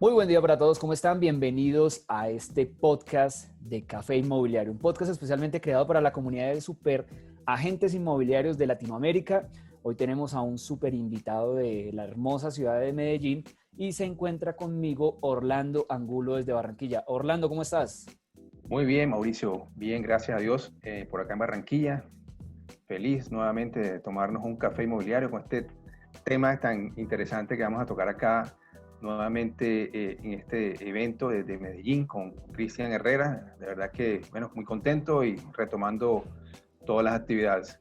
Muy buen día para todos, ¿cómo están? Bienvenidos a este podcast de Café Inmobiliario, un podcast especialmente creado para la comunidad de super agentes inmobiliarios de Latinoamérica. Hoy tenemos a un super invitado de la hermosa ciudad de Medellín y se encuentra conmigo Orlando Angulo desde Barranquilla. Orlando, ¿cómo estás? Muy bien, Mauricio. Bien, gracias a Dios. Por acá en Barranquilla, feliz nuevamente de tomarnos un café inmobiliario con este tema tan interesante que vamos a tocar acá nuevamente en este evento de Medellín con Cristian Herrera. De verdad que, bueno, muy contento y retomando todas las actividades.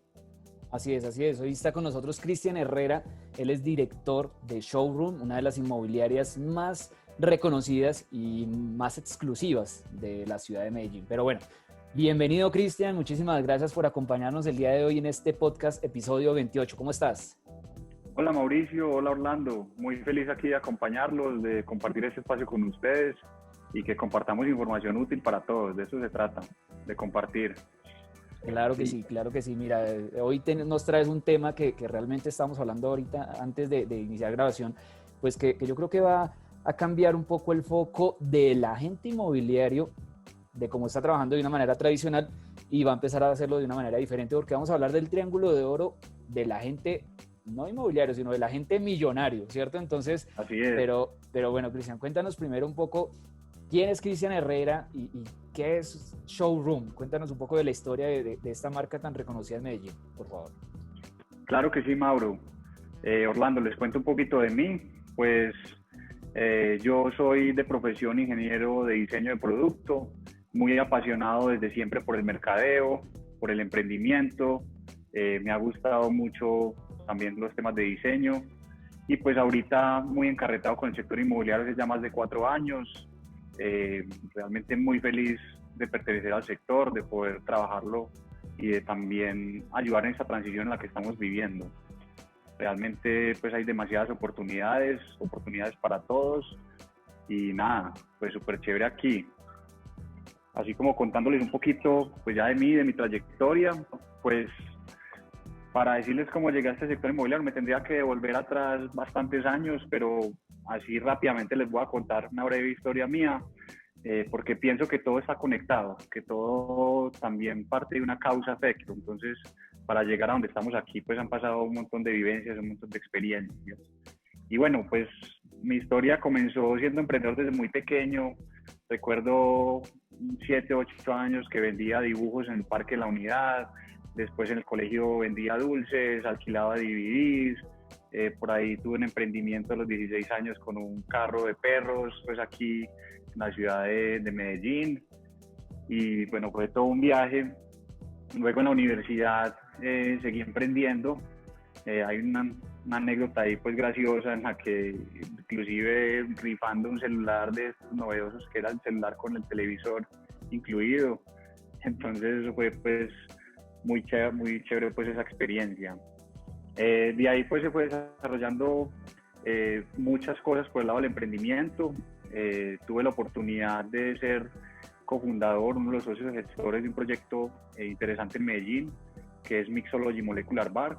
Así es, así es. Hoy está con nosotros Cristian Herrera. Él es director de Showroom, una de las inmobiliarias más reconocidas y más exclusivas de la ciudad de Medellín. Pero bueno, bienvenido Cristian. Muchísimas gracias por acompañarnos el día de hoy en este podcast, episodio 28. ¿Cómo estás? Hola Mauricio, hola Orlando. Muy feliz aquí de acompañarlos, de compartir este espacio con ustedes y que compartamos información útil para todos. De eso se trata, de compartir. Claro que sí, claro que sí. Mira, hoy nos traes un tema que realmente estamos hablando ahorita, antes de iniciar grabación, pues que yo creo que va a cambiar un poco el foco del agente inmobiliario, de cómo está trabajando de una manera tradicional y va a empezar a hacerlo de una manera diferente, porque vamos a hablar del triángulo de oro del agente, no inmobiliario, sino del agente millonario, ¿cierto? Entonces, Así es. pero bueno, Cristian, cuéntanos primero un poco quién es Cristian Herrera y qué es Showroom. Cuéntanos un poco de la historia de esta marca tan reconocida en Medellín, por favor. Claro que sí, Mauro. Orlando, les cuento un poquito de mí. Pues yo soy de profesión ingeniero de diseño de producto, muy apasionado desde siempre por el mercadeo, por el emprendimiento. Me ha gustado mucho también los temas de diseño y pues ahorita muy encarretado con el sector inmobiliario hace ya más de 4 años. Realmente muy feliz de pertenecer al sector, de poder trabajarlo y de también ayudar en esta transición en la que estamos viviendo. Realmente pues hay demasiadas oportunidades para todos y nada, pues súper chévere aquí. Así como contándoles un poquito pues ya de mí, de mi trayectoria, pues para decirles cómo llegué a este sector inmobiliario me tendría que volver atrás bastantes años, pero así rápidamente les voy a contar una breve historia mía, porque pienso que todo está conectado, que todo también parte de una causa-efecto. Entonces, para llegar a donde estamos aquí, pues han pasado un montón de vivencias, un montón de experiencias. Y bueno, pues mi historia comenzó siendo emprendedor desde muy pequeño. Recuerdo 7, 8 años que vendía dibujos en el Parque de la Unidad. Después en el colegio vendía dulces, alquilaba DVDs. Por ahí tuve un emprendimiento a los 16 años con un carro de perros, pues aquí en la ciudad de Medellín. Y bueno, fue todo un viaje. Luego en la universidad seguí emprendiendo. Hay una anécdota ahí pues graciosa en la que inclusive rifando un celular de estos novedosos que era el celular con el televisor incluido. Entonces fue pues muy chévere pues esa experiencia. De ahí pues se fue desarrollando muchas cosas por el lado del emprendimiento. Tuve la oportunidad de ser cofundador, uno de los socios gestores de un proyecto interesante en Medellín, que es Mixology Molecular Bar.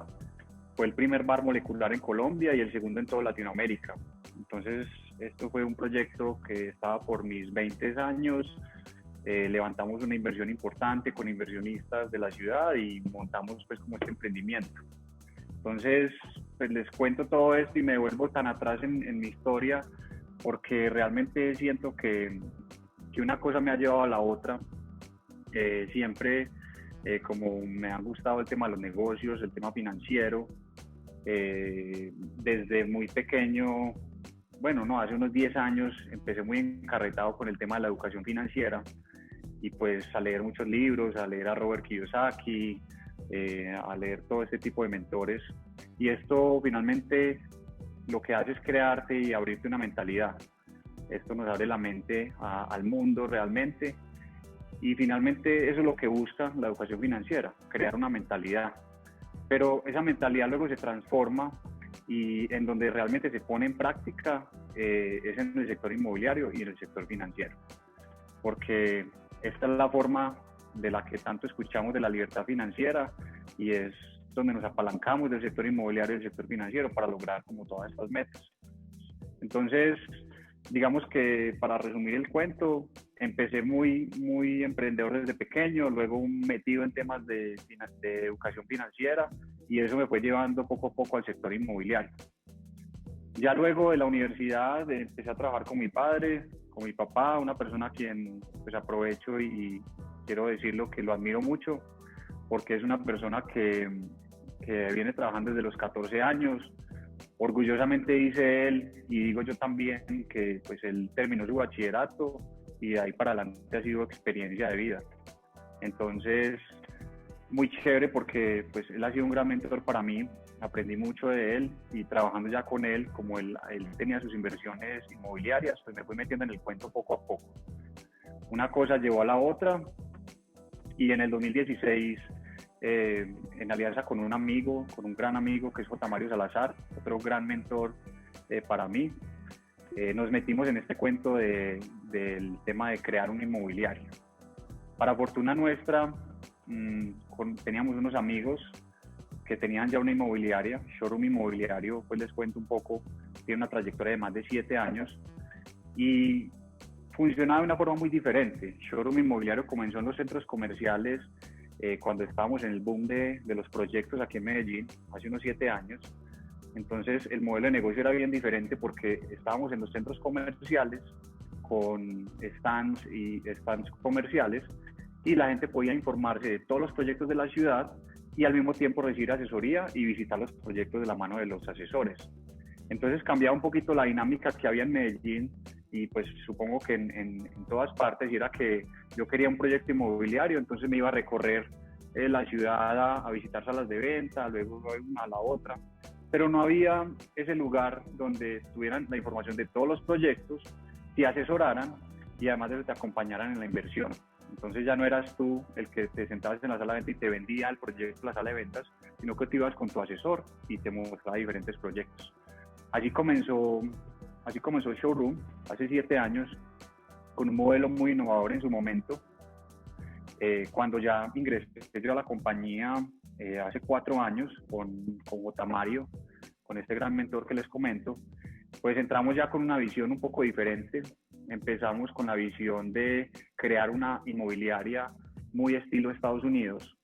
Fue el primer bar molecular en Colombia y el segundo en toda Latinoamérica. Entonces, esto fue un proyecto que estaba por mis 20 años. Levantamos una inversión importante con inversionistas de la ciudad y montamos pues como este emprendimiento. Entonces, pues les cuento todo esto y me devuelvo tan atrás en mi historia porque realmente siento que una cosa me ha llevado a la otra. Siempre, como me ha gustado el tema de los negocios, el tema financiero, desde muy pequeño, bueno, no, hace unos 10 años empecé muy encarretado con el tema de la educación financiera y pues a leer muchos libros, a leer a Robert Kiyosaki, a leer todo este tipo de mentores. Y esto finalmente lo que hace es crearte y abrirte una mentalidad. Esto nos abre la mente al mundo realmente. Y finalmente eso es lo que busca la educación financiera, crear una mentalidad. Pero esa mentalidad luego se transforma y en donde realmente se pone en práctica es en el sector inmobiliario y en el sector financiero. Porque esta es la forma de la que tanto escuchamos de la libertad financiera y es donde nos apalancamos del sector inmobiliario y del sector financiero para lograr como todas estas metas. Entonces, digamos que para resumir el cuento, empecé muy emprendedor desde pequeño, luego metido en temas de educación financiera y eso me fue llevando poco a poco al sector inmobiliario. Ya luego de la universidad empecé a trabajar con mi padre, con mi papá, una persona a quien pues aprovecho y quiero decirlo que lo admiro mucho porque es una persona que viene trabajando desde los 14 años. Orgullosamente dice él, y digo yo también, que pues él terminó su bachillerato y de ahí para adelante ha sido experiencia de vida. Entonces, muy chévere porque pues él ha sido un gran mentor para mí, aprendí mucho de él y trabajando ya con él, como él tenía sus inversiones inmobiliarias, pues me fui metiendo en el cuento poco a poco. Una cosa llevó a la otra y en el 2016 en alianza con un amigo, con un gran amigo que es J. Mario Salazar, otro gran mentor para mí. Nos metimos en este cuento del tema de crear una inmobiliaria. Para fortuna nuestra, teníamos unos amigos que tenían ya una inmobiliaria, Showroom Inmobiliario, pues les cuento un poco, tiene una trayectoria de más de 7 años y funcionaba de una forma muy diferente. Showroom Inmobiliario comenzó en los centros comerciales cuando estábamos en el boom de los proyectos aquí en Medellín, hace unos 7 años. Entonces el modelo de negocio era bien diferente porque estábamos en los centros comerciales con stands comerciales y la gente podía informarse de todos los proyectos de la ciudad y al mismo tiempo recibir asesoría y visitar los proyectos de la mano de los asesores. Entonces cambiaba un poquito la dinámica que había en Medellín y pues supongo que en todas partes, y era que yo quería un proyecto inmobiliario, entonces me iba a recorrer la ciudad a visitar salas de venta, luego una a la otra, pero no había ese lugar donde tuvieran la información de todos los proyectos, te asesoraran y además te acompañaran en la inversión. Entonces ya no eras tú el que te sentabas en la sala de venta y te vendía el proyecto, la sala de ventas, sino que te ibas con tu asesor y te mostraba diferentes proyectos. Así comenzó Showroom hace 7 años, con un modelo muy innovador en su momento. Cuando ya ingresé yo a la compañía hace 4 años con J. Mario, con este gran mentor que les comento, pues entramos ya con una visión un poco diferente. Empezamos con la visión de crear una inmobiliaria muy estilo Estados Unidos.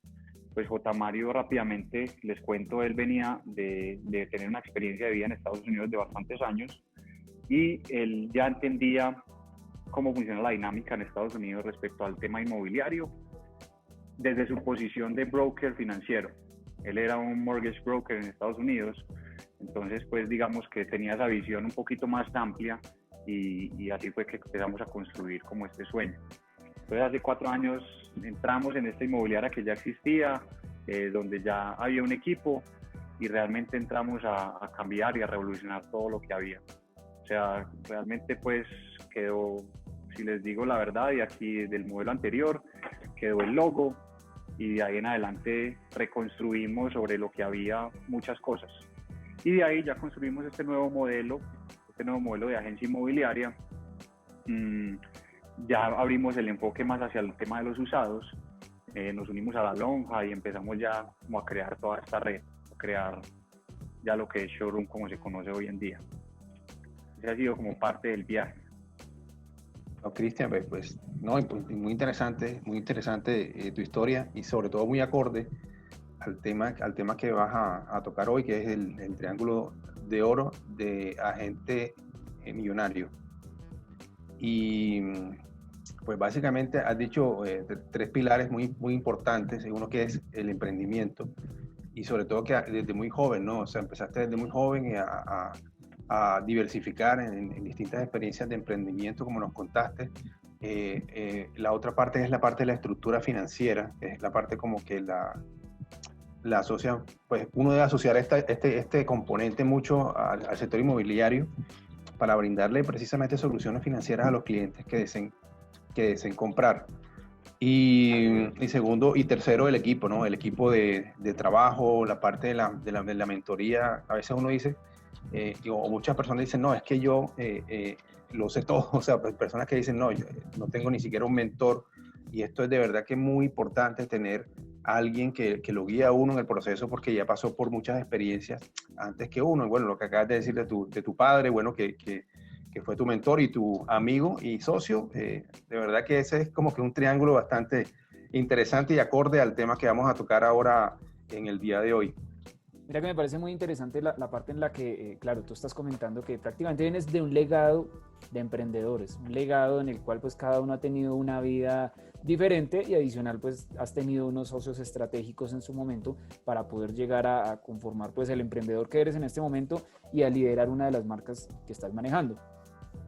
Pues J. Mario, rápidamente les cuento, él venía de tener una experiencia de vida en Estados Unidos de bastantes años y él ya entendía cómo funciona la dinámica en Estados Unidos respecto al tema inmobiliario desde su posición de broker financiero. Él era un mortgage broker en Estados Unidos, entonces pues digamos que tenía esa visión un poquito más amplia y así fue que empezamos a construir como este sueño. Entonces hace 4 años entramos en esta inmobiliaria que ya existía, donde ya había un equipo y realmente entramos a cambiar y a revolucionar todo lo que había. O sea, realmente pues quedó, si les digo la verdad, y aquí del modelo anterior quedó el logo y de ahí en adelante reconstruimos sobre lo que había muchas cosas. Y de ahí ya construimos este nuevo modelo de agencia inmobiliaria. Ya abrimos el enfoque más hacia el tema de los usados, nos unimos a la lonja y empezamos ya como a crear toda esta red, a crear ya lo que es Showroom como se conoce hoy en día. Ese ha sido como parte del viaje. No, Cristian, pues no, muy interesante tu historia y sobre todo muy acorde al tema que vas a tocar hoy, que es el triángulo de oro de agente millonario. Y pues básicamente has dicho 3 pilares muy importantes, uno que es el emprendimiento y sobre todo que desde muy joven, ¿no? O sea, empezaste desde muy joven a diversificar en distintas experiencias de emprendimiento, como nos contaste. La otra parte es la parte de la estructura financiera, es la parte como que la asocia, pues uno debe asociar este componente mucho al sector inmobiliario para brindarle precisamente soluciones financieras a los clientes que deseen comprar. Y segundo y tercero, el equipo, ¿no? El equipo de trabajo, la parte de la mentoría. A veces uno dice, o muchas personas dicen, no, es que yo lo sé todo. O sea, personas que dicen, no, yo no tengo ni siquiera un mentor. Y esto es de verdad que es muy importante tener a alguien que lo guíe a uno en el proceso porque ya pasó por muchas experiencias antes que uno. Y bueno, lo que acabas de decir de tu padre, bueno, que que fue tu mentor y tu amigo y socio. De verdad que ese es como que un triángulo bastante interesante y acorde al tema que vamos a tocar ahora en el día de hoy. Mira que me parece muy interesante la parte en la que, claro, tú estás comentando que prácticamente vienes de un legado de emprendedores, un legado en el cual pues cada uno ha tenido una vida diferente y adicional pues has tenido unos socios estratégicos en su momento para poder llegar a conformar pues el emprendedor que eres en este momento y a liderar una de las marcas que estás manejando.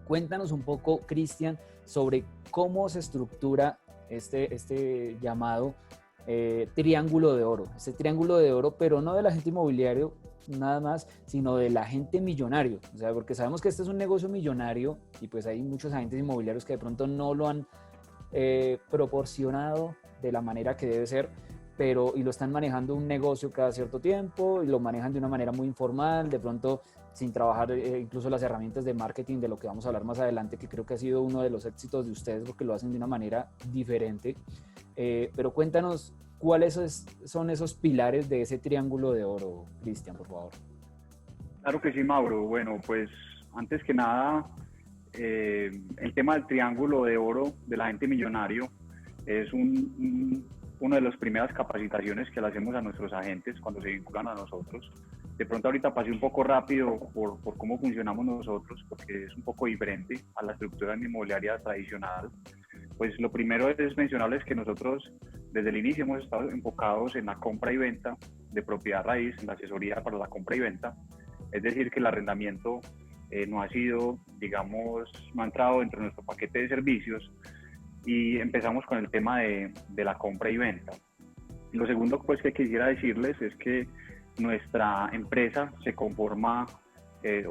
Cuéntanos un poco, Cristian, sobre cómo se estructura este llamado triángulo de oro. Ese triángulo de oro, pero no del agente inmobiliario nada más, sino del agente millonario. O sea, porque sabemos que este es un negocio millonario y pues hay muchos agentes inmobiliarios que de pronto no lo han proporcionado de la manera que debe ser, pero y lo están manejando un negocio cada cierto tiempo y lo manejan de una manera muy informal, de pronto sin trabajar incluso las herramientas de marketing, de lo que vamos a hablar más adelante, que creo que ha sido uno de los éxitos de ustedes porque lo hacen de una manera diferente. Pero cuéntanos cuáles son esos pilares de ese triángulo de oro, Cristian, por favor. Claro que sí, Mauro. Bueno, pues antes que nada, el tema del triángulo de oro del agente millonario es una de las primeras capacitaciones que le hacemos a nuestros agentes cuando se vinculan a nosotros. De pronto ahorita pasé un poco rápido por cómo funcionamos nosotros, porque es un poco diferente a la estructura inmobiliaria tradicional. Pues lo primero es mencionarles que nosotros desde el inicio hemos estado enfocados en la compra y venta de propiedad raíz, en la asesoría para la compra y venta. Es decir, que el arrendamiento no ha sido, digamos, no ha entrado dentro de nuestro paquete de servicios y empezamos con el tema de la compra y venta. Lo segundo pues que quisiera decirles es que nuestra empresa se conforma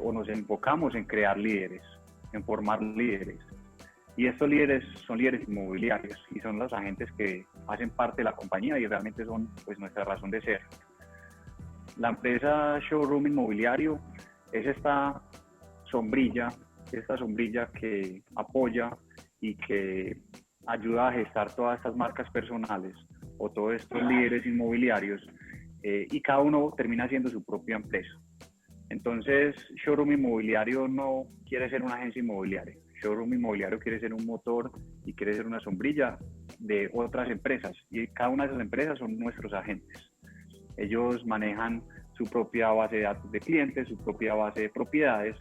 o nos enfocamos en crear líderes, en formar líderes. Y estos líderes son líderes inmobiliarios y son los agentes que hacen parte de la compañía y realmente son pues nuestra razón de ser. La empresa Showroom Inmobiliario es esta sombrilla que apoya y que ayuda a gestar todas estas marcas personales o todos estos líderes inmobiliarios y cada uno termina siendo su propia empresa. Entonces, Showroom Inmobiliario no quiere ser una agencia inmobiliaria. Showroom Inmobiliario quiere ser un motor y quiere ser una sombrilla de otras empresas y cada una de esas empresas son nuestros agentes. Ellos manejan su propia base de datos de clientes, su propia base de propiedades,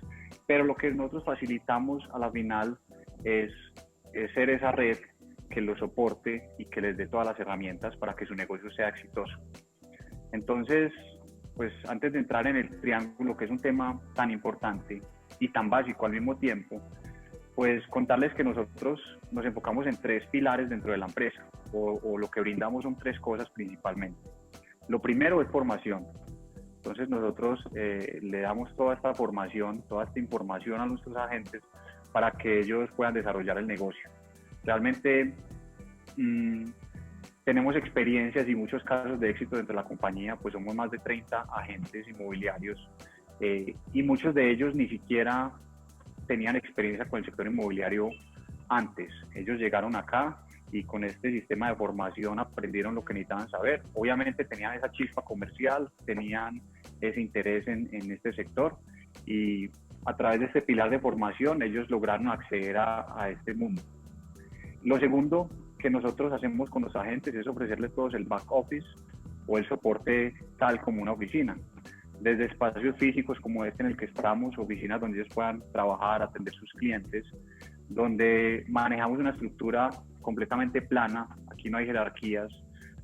pero lo que nosotros facilitamos a la final es ser esa red que los soporte y que les dé todas las herramientas para que su negocio sea exitoso. Entonces, pues antes de entrar en el triángulo, que es un tema tan importante y tan básico al mismo tiempo, pues contarles que nosotros nos enfocamos en 3 pilares dentro de la empresa, o lo que brindamos son 3 cosas principalmente. Lo primero es formación. Entonces nosotros le damos toda esta formación, toda esta información a nuestros agentes para que ellos puedan desarrollar el negocio. Realmente tenemos experiencias y muchos casos de éxito dentro de la compañía, pues somos más de 30 agentes inmobiliarios y muchos de ellos ni siquiera tenían experiencia con el sector inmobiliario antes. Ellos llegaron acá y con este sistema de formación aprendieron lo que necesitaban saber. Obviamente tenían esa chispa comercial, tenían ese interés en este sector y a través de este pilar de formación ellos lograron acceder a este mundo. Lo segundo que nosotros hacemos con los agentes es ofrecerles todos el back office o el soporte tal como una oficina. Desde espacios físicos como este en el que estamos, oficinas donde ellos puedan trabajar, atender sus clientes, donde manejamos una estructura completamente plana. Aquí no hay jerarquías,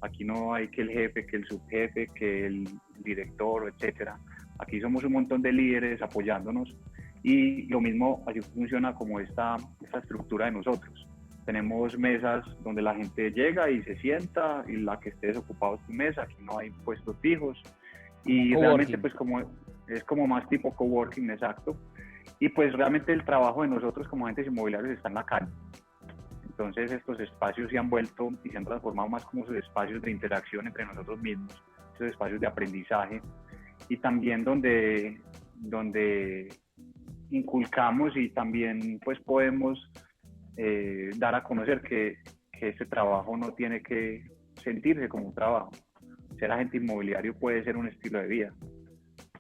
aquí no hay que el jefe, que el subjefe, que el director, etcétera. Aquí somos un montón de líderes apoyándonos y lo mismo así funciona como esta estructura de nosotros. Tenemos mesas donde la gente llega y se sienta y la que esté desocupada es tu mesa, aquí no hay puestos fijos y realmente pues es como más tipo coworking, exacto. Y pues realmente el trabajo de nosotros como agentes inmobiliarios está en la calle. Entonces estos espacios se han vuelto y se han transformado más como esos espacios de interacción entre nosotros mismos, esos espacios de aprendizaje y también donde inculcamos y también pues podemos dar a conocer que este trabajo no tiene que sentirse como un trabajo. Ser agente inmobiliario puede ser un estilo de vida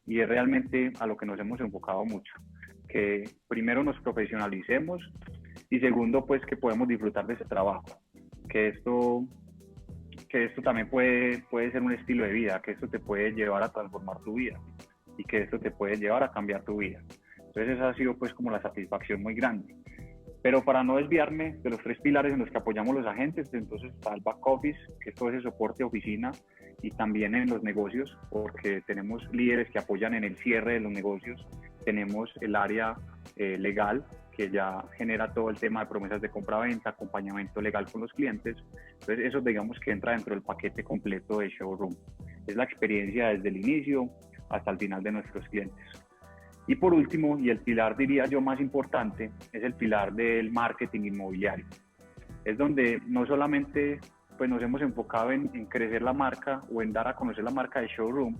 y es realmente a lo que nos hemos enfocado mucho. que primero nos profesionalicemos y segundo, pues que podemos disfrutar de ese trabajo, que esto también puede ser un estilo de vida, que esto te puede llevar a transformar tu vida y que esto te puede llevar a cambiar tu vida. Entonces esa ha sido pues como la satisfacción muy grande. Pero para no desviarme de los 3 pilares en los que apoyamos los agentes, entonces está el back office, que es todo ese soporte de oficina, y también en los negocios, porque tenemos líderes que apoyan en el cierre de los negocios, tenemos el área legal, que ya genera todo el tema de promesas de compra-venta, acompañamiento legal con los clientes. Entonces eso digamos que entra dentro del paquete completo de Showroom. Es la experiencia desde el inicio hasta el final de nuestros clientes. Y por último, y el pilar diría yo más importante, es el pilar del marketing inmobiliario. Es donde no solamente pues, nos hemos enfocado en crecer la marca o en dar a conocer la marca de Showroom,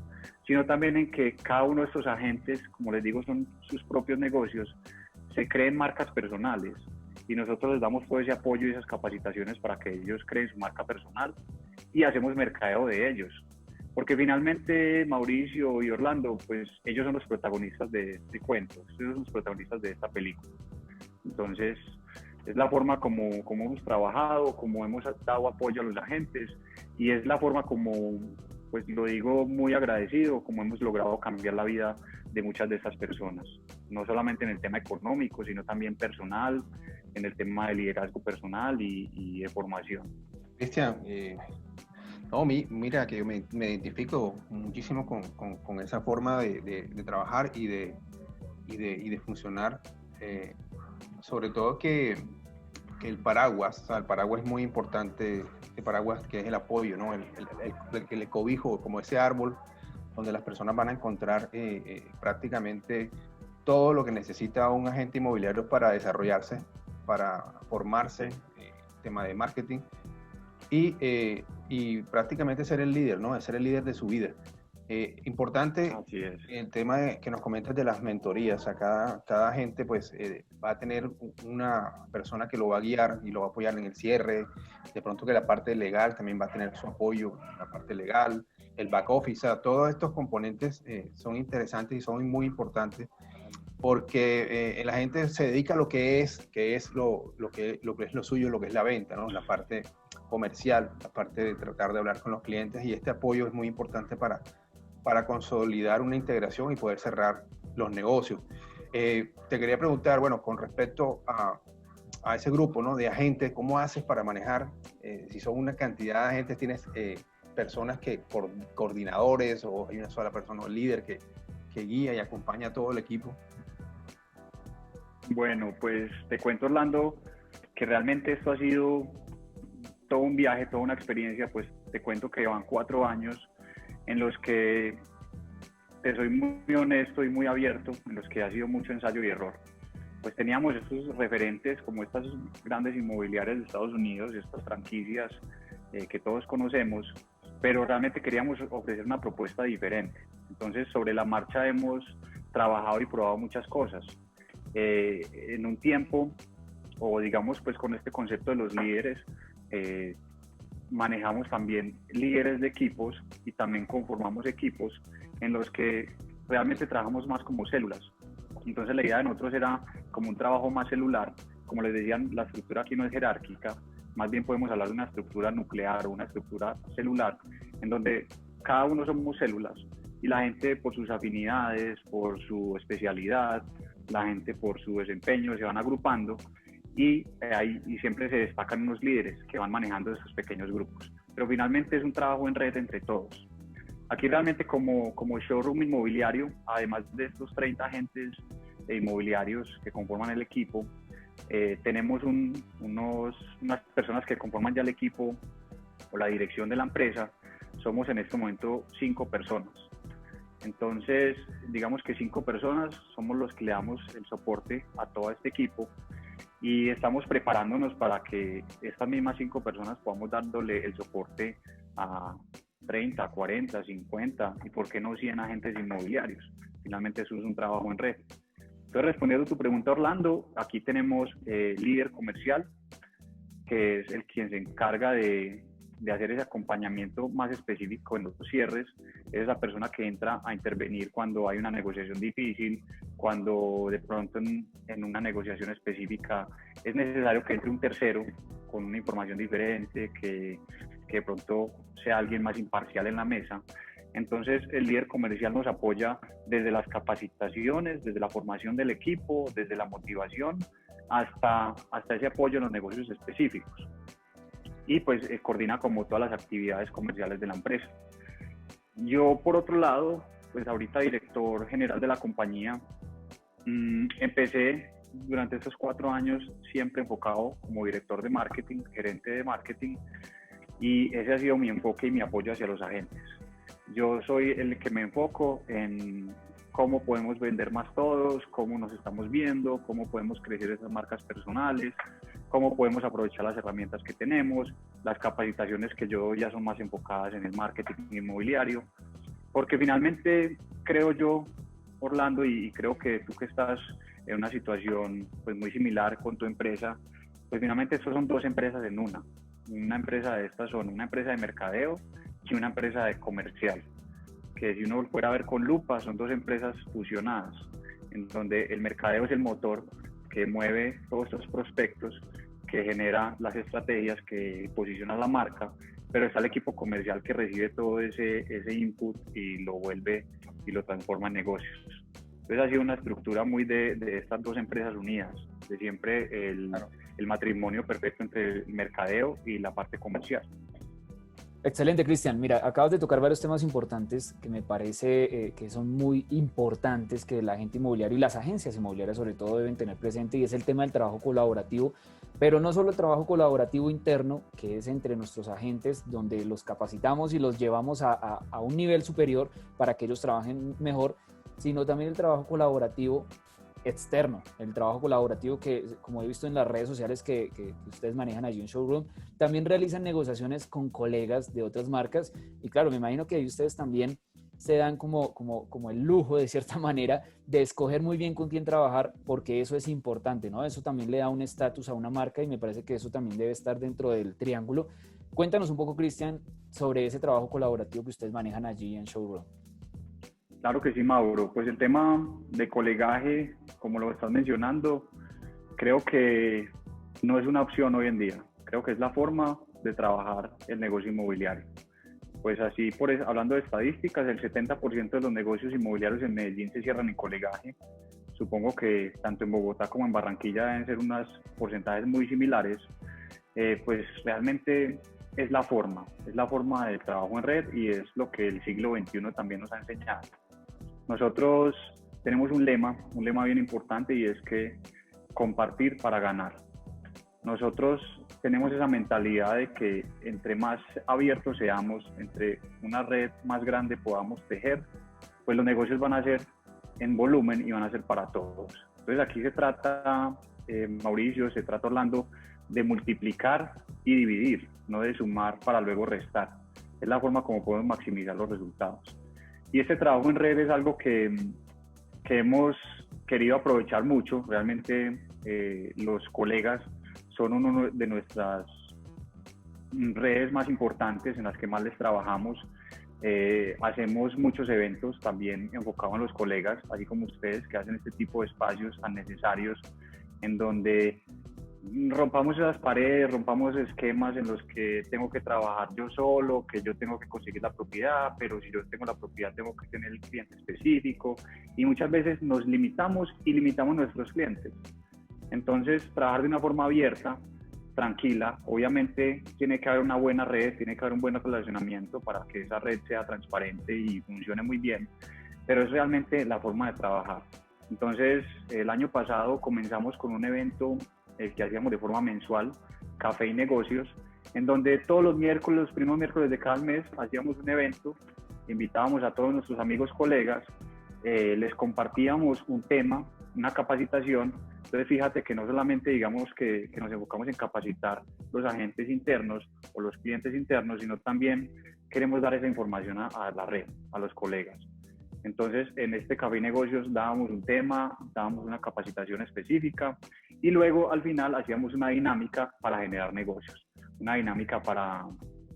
sino también en que cada uno de estos agentes, como les digo, son sus propios negocios, se creen marcas personales y nosotros les damos todo ese apoyo y esas capacitaciones para que ellos creen su marca personal y hacemos mercadeo de ellos. Porque finalmente Mauricio y Orlando, pues ellos son los protagonistas de este cuento, ellos son los protagonistas de esta película. Entonces, es la forma como hemos trabajado, como hemos dado apoyo a los agentes y es la forma como, pues lo digo muy agradecido, como hemos logrado cambiar la vida de muchas de estas personas. No solamente en el tema económico, sino también personal, en el tema de liderazgo personal y de formación. Cristian, no, mira que yo me identifico muchísimo con esa forma de trabajar y de funcionar, sobre todo que el paraguas, o sea, el paraguas es muy importante, el paraguas que es el apoyo, ¿no? El cobijo, como ese árbol donde las personas van a encontrar prácticamente todo lo que necesita un agente inmobiliario para desarrollarse, para formarse, tema de marketing, y prácticamente ser el líder, ¿no? Ser el líder de su vida. Importante el tema que nos comentas de las mentorías. O sea, cada agente pues va a tener una persona que lo va a guiar y lo va a apoyar en el cierre. De pronto que la parte legal también va a tener su apoyo, la parte legal, el back office. O sea, todos estos componentes son interesantes y son muy importantes porque la gente se dedica a lo que es lo que es lo suyo, lo que es la venta, ¿no? La parte comercial, la parte de tratar de hablar con los clientes, y este apoyo es muy importante para consolidar una integración y poder cerrar los negocios. Te quería preguntar, bueno, con respecto a ese grupo, ¿no? De agentes, ¿cómo haces para manejar? Si son una cantidad de agentes, ¿tienes personas coordinadores o hay una sola persona o líder que guía y acompaña a todo el equipo? Bueno, pues te cuento, Orlando, que realmente esto ha sido todo un viaje, toda una experiencia. Pues te cuento que van 4 años en los que te soy muy honesto y muy abierto, en los que ha sido mucho ensayo y error. Pues teníamos estos referentes como estas grandes inmobiliarias de Estados Unidos, estas franquicias que todos conocemos, pero realmente queríamos ofrecer una propuesta diferente. Entonces, sobre la marcha hemos trabajado y probado muchas cosas. En un tiempo, o digamos pues con este concepto de los líderes, manejamos también líderes de equipos y también conformamos equipos en los que realmente trabajamos más como células. Entonces la idea de nosotros era como un trabajo más celular. Como les decían, la estructura aquí no es jerárquica, más bien podemos hablar de una estructura nuclear o una estructura celular, en donde cada uno somos células y la gente por sus afinidades, por su especialidad, la gente por su desempeño se van agrupando y siempre se destacan unos líderes que van manejando esos pequeños grupos. Pero finalmente es un trabajo en red entre todos. Aquí realmente como showroom inmobiliario, además de estos 30 agentes inmobiliarios que conforman el equipo, tenemos unas personas que conforman ya el equipo o la dirección de la empresa. Somos en este momento 5 personas. Entonces, digamos que 5 personas somos los que le damos el soporte a todo este equipo y estamos preparándonos para que estas mismas 5 personas podamos dándole el soporte a 30, 40, 50 y por qué no 100 agentes inmobiliarios. Finalmente eso es un trabajo en red. Entonces, respondiendo a tu pregunta, Orlando, aquí tenemos líder comercial, que es el quien se encarga de de hacer ese acompañamiento más específico en los cierres. Es la persona que entra a intervenir cuando hay una negociación difícil, cuando de pronto en una negociación específica es necesario que entre un tercero con una información diferente, que de pronto sea alguien más imparcial en la mesa. Entonces, el líder comercial nos apoya desde las capacitaciones, desde la formación del equipo, desde la motivación, hasta ese apoyo en los negocios específicos. Y pues coordina como todas las actividades comerciales de la empresa. Yo, por otro lado, pues ahorita director general de la compañía, empecé durante estos 4 años siempre enfocado como director de marketing, gerente de marketing, y ese ha sido mi enfoque y mi apoyo hacia los agentes. Yo soy el que me enfoco en cómo podemos vender más todos, cómo nos estamos viendo, cómo podemos crecer esas marcas personales, cómo podemos aprovechar las herramientas que tenemos, las capacitaciones que yo doy ya son más enfocadas en el marketing inmobiliario, porque finalmente creo yo, Orlando, y creo que tú que estás en una situación pues muy similar con tu empresa, pues finalmente estos son 2 empresas en una. Una empresa de estas son una empresa de mercadeo y una empresa de comercial, que si uno fuera a ver con lupa son 2 empresas fusionadas, en donde el mercadeo es el motor que mueve todos estos prospectos, que genera las estrategias, que posiciona la marca, pero está el equipo comercial que recibe todo ese input y lo vuelve y lo transforma en negocios. Entonces ha sido una estructura muy de estas 2 empresas unidas, de siempre el matrimonio perfecto entre el mercadeo y la parte comercial. Excelente, Cristian. Mira, acabas de tocar varios temas importantes que me parece que son muy importantes, que el agente inmobiliario y las agencias inmobiliarias sobre todo deben tener presente, y es el tema del trabajo colaborativo, pero no solo el trabajo colaborativo interno, que es entre nuestros agentes, donde los capacitamos y los llevamos a un nivel superior para que ellos trabajen mejor, sino también el trabajo colaborativo externo, el trabajo colaborativo que, como he visto en las redes sociales que ustedes manejan allí en Showroom, también realizan negociaciones con colegas de otras marcas, y claro, me imagino que ahí ustedes también se dan como el lujo, de cierta manera, de escoger muy bien con quién trabajar, porque eso es importante, ¿no? Eso también le da un estatus a una marca, y me parece que eso también debe estar dentro del triángulo. Cuéntanos un poco, Cristian, sobre ese trabajo colaborativo que ustedes manejan allí en Showroom. Claro que sí, Mauro. Pues el tema de colegaje, como lo estás mencionando, creo que no es una opción hoy en día. Creo que es la forma de trabajar el negocio inmobiliario. Pues así, hablando de estadísticas, el 70% de los negocios inmobiliarios en Medellín se cierran en colegaje. Supongo que tanto en Bogotá como en Barranquilla deben ser unos porcentajes muy similares. Pues realmente es la forma de trabajo en red, y es lo que el siglo XXI también nos ha enseñado. Nosotros tenemos un lema bien importante, y es que compartir para ganar. Nosotros tenemos esa mentalidad de que entre más abiertos seamos, entre una red más grande podamos tejer, pues los negocios van a ser en volumen y van a ser para todos. Entonces aquí se trata, Mauricio, se trata, Orlando, de multiplicar y dividir, no de sumar para luego restar. Es la forma como podemos maximizar los resultados. Y este trabajo en red es algo que hemos querido aprovechar mucho. Realmente los colegas son una de nuestras redes más importantes, en las que más les trabajamos. Hacemos muchos eventos también enfocados en los colegas, así como ustedes, que hacen este tipo de espacios tan necesarios, en donde rompamos esas paredes, rompamos esquemas en los que tengo que trabajar yo solo, que yo tengo que conseguir la propiedad, pero si yo tengo la propiedad tengo que tener el cliente específico, y muchas veces nos limitamos y limitamos nuestros clientes. Entonces, trabajar de una forma abierta, tranquila, obviamente tiene que haber una buena red, tiene que haber un buen relacionamiento para que esa red sea transparente y funcione muy bien, pero es realmente la forma de trabajar. Entonces, el año pasado comenzamos con un evento que hacíamos de forma mensual, Café y Negocios, en donde todos los miércoles, los primeros miércoles de cada mes, hacíamos un evento, invitábamos a todos nuestros amigos, colegas, les compartíamos un tema, una capacitación. Entonces fíjate que no solamente digamos que nos enfocamos en capacitar los agentes internos o los clientes internos, sino también queremos dar esa información a la red, a los colegas. Entonces, en este Café y Negocios dábamos un tema, dábamos una capacitación específica, y luego al final hacíamos una dinámica para generar negocios, una dinámica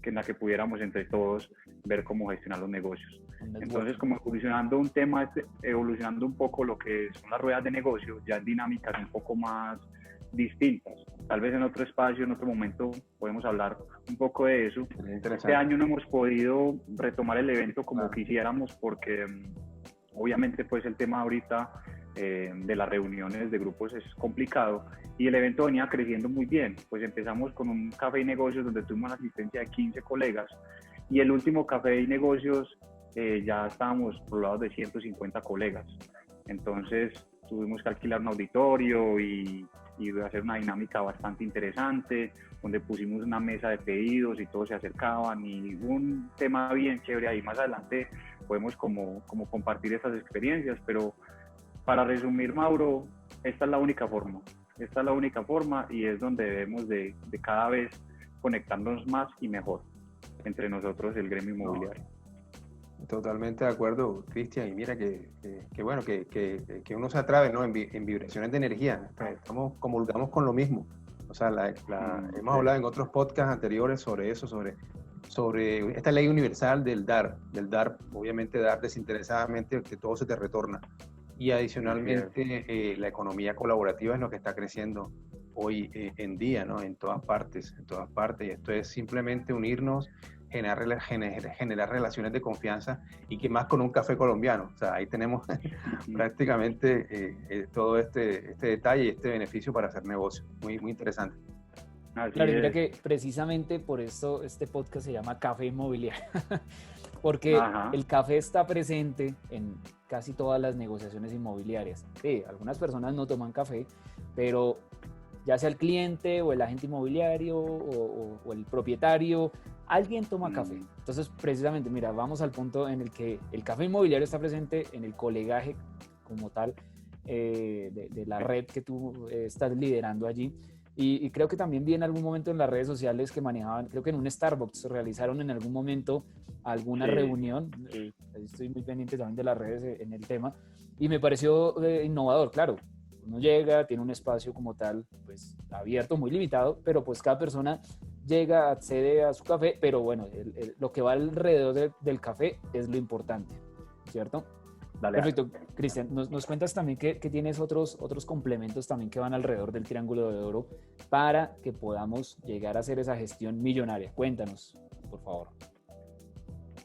en la que pudiéramos entre todos ver cómo gestionar los negocios. Entonces, como evolucionando un tema, evolucionando un poco lo que son las ruedas de negocio, ya en dinámicas un poco más distintas. Tal vez en otro espacio, en otro momento, podemos hablar un poco de eso. Este año no hemos podido retomar el evento como quisiéramos porque obviamente pues el tema ahorita de las reuniones de grupos es complicado y el evento venía creciendo muy bien. Pues empezamos con un café y negocios donde tuvimos la asistencia de 15 colegas y el último café y negocios ya estábamos poblados de 150 colegas. Entonces tuvimos que alquilar un auditorio y hacer una dinámica bastante interesante, donde pusimos una mesa de pedidos y todos se acercaban y un tema bien chévere ahí. Más adelante podemos como compartir estas experiencias, pero para resumir, Mauro, esta es la única forma. Esta es la única forma y es donde debemos de cada vez conectarnos más y mejor entre nosotros, el gremio inmobiliario. Totalmente de acuerdo, Cristian, y mira que bueno, que uno se atrave, ¿no? en vibraciones de energía, comulgamos con lo mismo, o sea, hemos hablado en otros podcasts anteriores sobre eso, sobre esta ley universal del dar, obviamente dar desinteresadamente, que todo se te retorna, y adicionalmente la economía colaborativa es lo que está creciendo hoy en día, ¿no? En todas partes, y esto es simplemente unirnos, generar relaciones de confianza y que más con un café colombiano. O sea, ahí tenemos prácticamente todo este detalle y este beneficio para hacer negocio. Muy, muy interesante. Claro, mira que precisamente por eso este podcast se llama Café Inmobiliario, porque el café está presente en casi todas las negociaciones inmobiliarias. Sí, algunas personas no toman café, pero ya sea el cliente o el agente inmobiliario o el propietario, alguien toma café. Entonces, precisamente, mira, vamos al punto en el que el café inmobiliario está presente en el colegaje como tal de la red que tú estás liderando allí. Y creo que también vi en algún momento en las redes sociales que manejaban, creo que en un Starbucks realizaron en algún momento alguna reunión. Estoy muy pendiente también de las redes en el tema y me pareció innovador, claro. Uno llega, tiene un espacio como tal, pues abierto, muy limitado, pero pues cada persona llega, accede a su café, pero bueno, lo que va alrededor del café es lo importante, ¿cierto? Dale. Perfecto. Cristian, nos cuentas también que tienes otros complementos también que van alrededor del Triángulo de Oro para que podamos llegar a hacer esa gestión millonaria. Cuéntanos, por favor.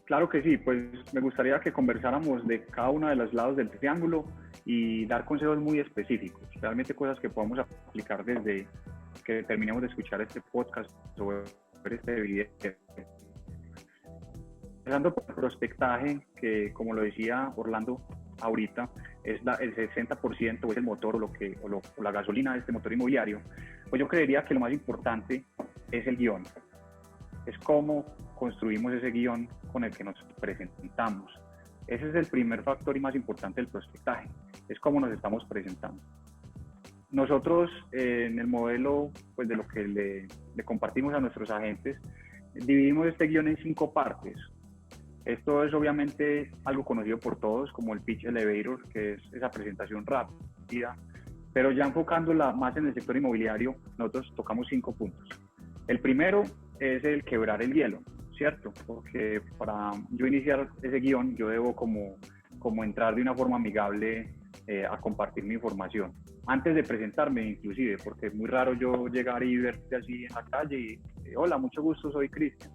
Claro que sí, pues me gustaría que conversáramos de cada uno de los lados del triángulo y dar consejos muy específicos, realmente cosas que podamos aplicar desde que terminemos de escuchar este podcast sobre este video. Empezando por el prospectaje, que como lo decía Orlando ahorita, es el 60% es el motor o la gasolina de este motor inmobiliario, pues yo creería que lo más importante es el guión. Es cómo construimos ese guión con el que nos presentamos. Ese es el primer factor y más importante del prospectaje, es cómo nos estamos presentando. Nosotros en el modelo pues, de lo que le compartimos a nuestros agentes, dividimos este guión en 5 partes. Esto es obviamente algo conocido por todos como el pitch elevator, que es esa presentación rápida, pero ya enfocándola más en el sector inmobiliario, nosotros tocamos 5 puntos. El primero es el quebrar el hielo, ¿cierto? Porque para yo iniciar ese guión, yo debo como entrar de una forma amigable a compartir mi información. Antes de presentarme, inclusive, porque es muy raro yo llegar y verte así en la calle y hola, mucho gusto, soy Cristian,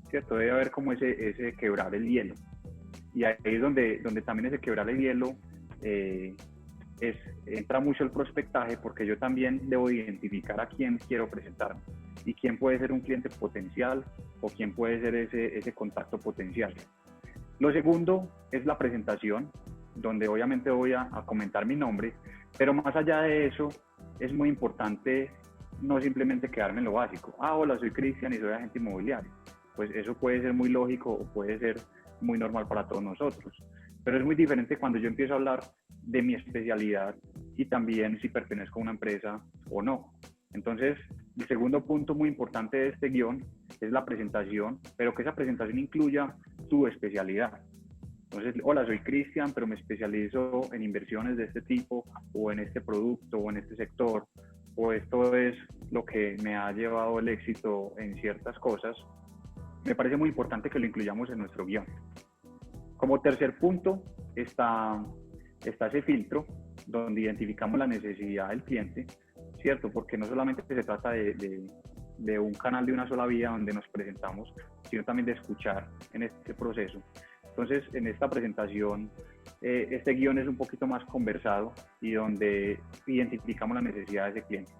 ¿cierto? Debe haber como ese quebrar el hielo. Y ahí es donde también ese quebrar el hielo entra mucho el prospectaje, porque yo también debo identificar a quién quiero presentarme y quién puede ser un cliente potencial o quién puede ser ese contacto potencial. Lo segundo es la presentación, donde obviamente voy a comentar mi nombre, pero más allá de eso es muy importante no simplemente quedarme en lo básico. Hola, soy Cristian y soy agente inmobiliario. Pues eso puede ser muy lógico o puede ser muy normal para todos nosotros. Pero es muy diferente cuando yo empiezo a hablar de mi especialidad y también si pertenezco a una empresa o no. Entonces, el segundo punto muy importante de este guión es la presentación, pero que esa presentación incluya tu especialidad. Entonces, hola, soy Cristian, pero me especializo en inversiones de este tipo, o en este producto, o en este sector, o esto es lo que me ha llevado el éxito en ciertas cosas. me parece muy importante que lo incluyamos en nuestro guión. Como tercer punto está ese filtro donde identificamos la necesidad del cliente, ¿cierto? Porque no solamente se trata de un canal de una sola vía donde nos presentamos, sino también de escuchar en este proceso. Entonces, en esta presentación, este guión es un poquito más conversado y donde identificamos la necesidad de ese cliente.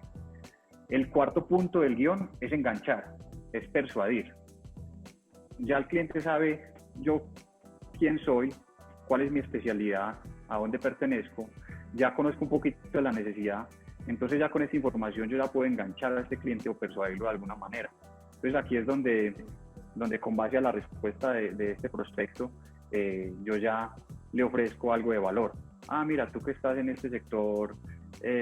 El cuarto punto del guión es enganchar, es persuadir. Ya el cliente sabe yo quién soy, cuál es mi especialidad, a dónde pertenezco, ya conozco un poquito de la necesidad, entonces ya con esta información yo ya puedo enganchar a este cliente o persuadirlo de alguna manera. Entonces aquí es donde con base a la respuesta de este prospecto, yo ya le ofrezco algo de valor. Ah, mira, tú que estás en este sector,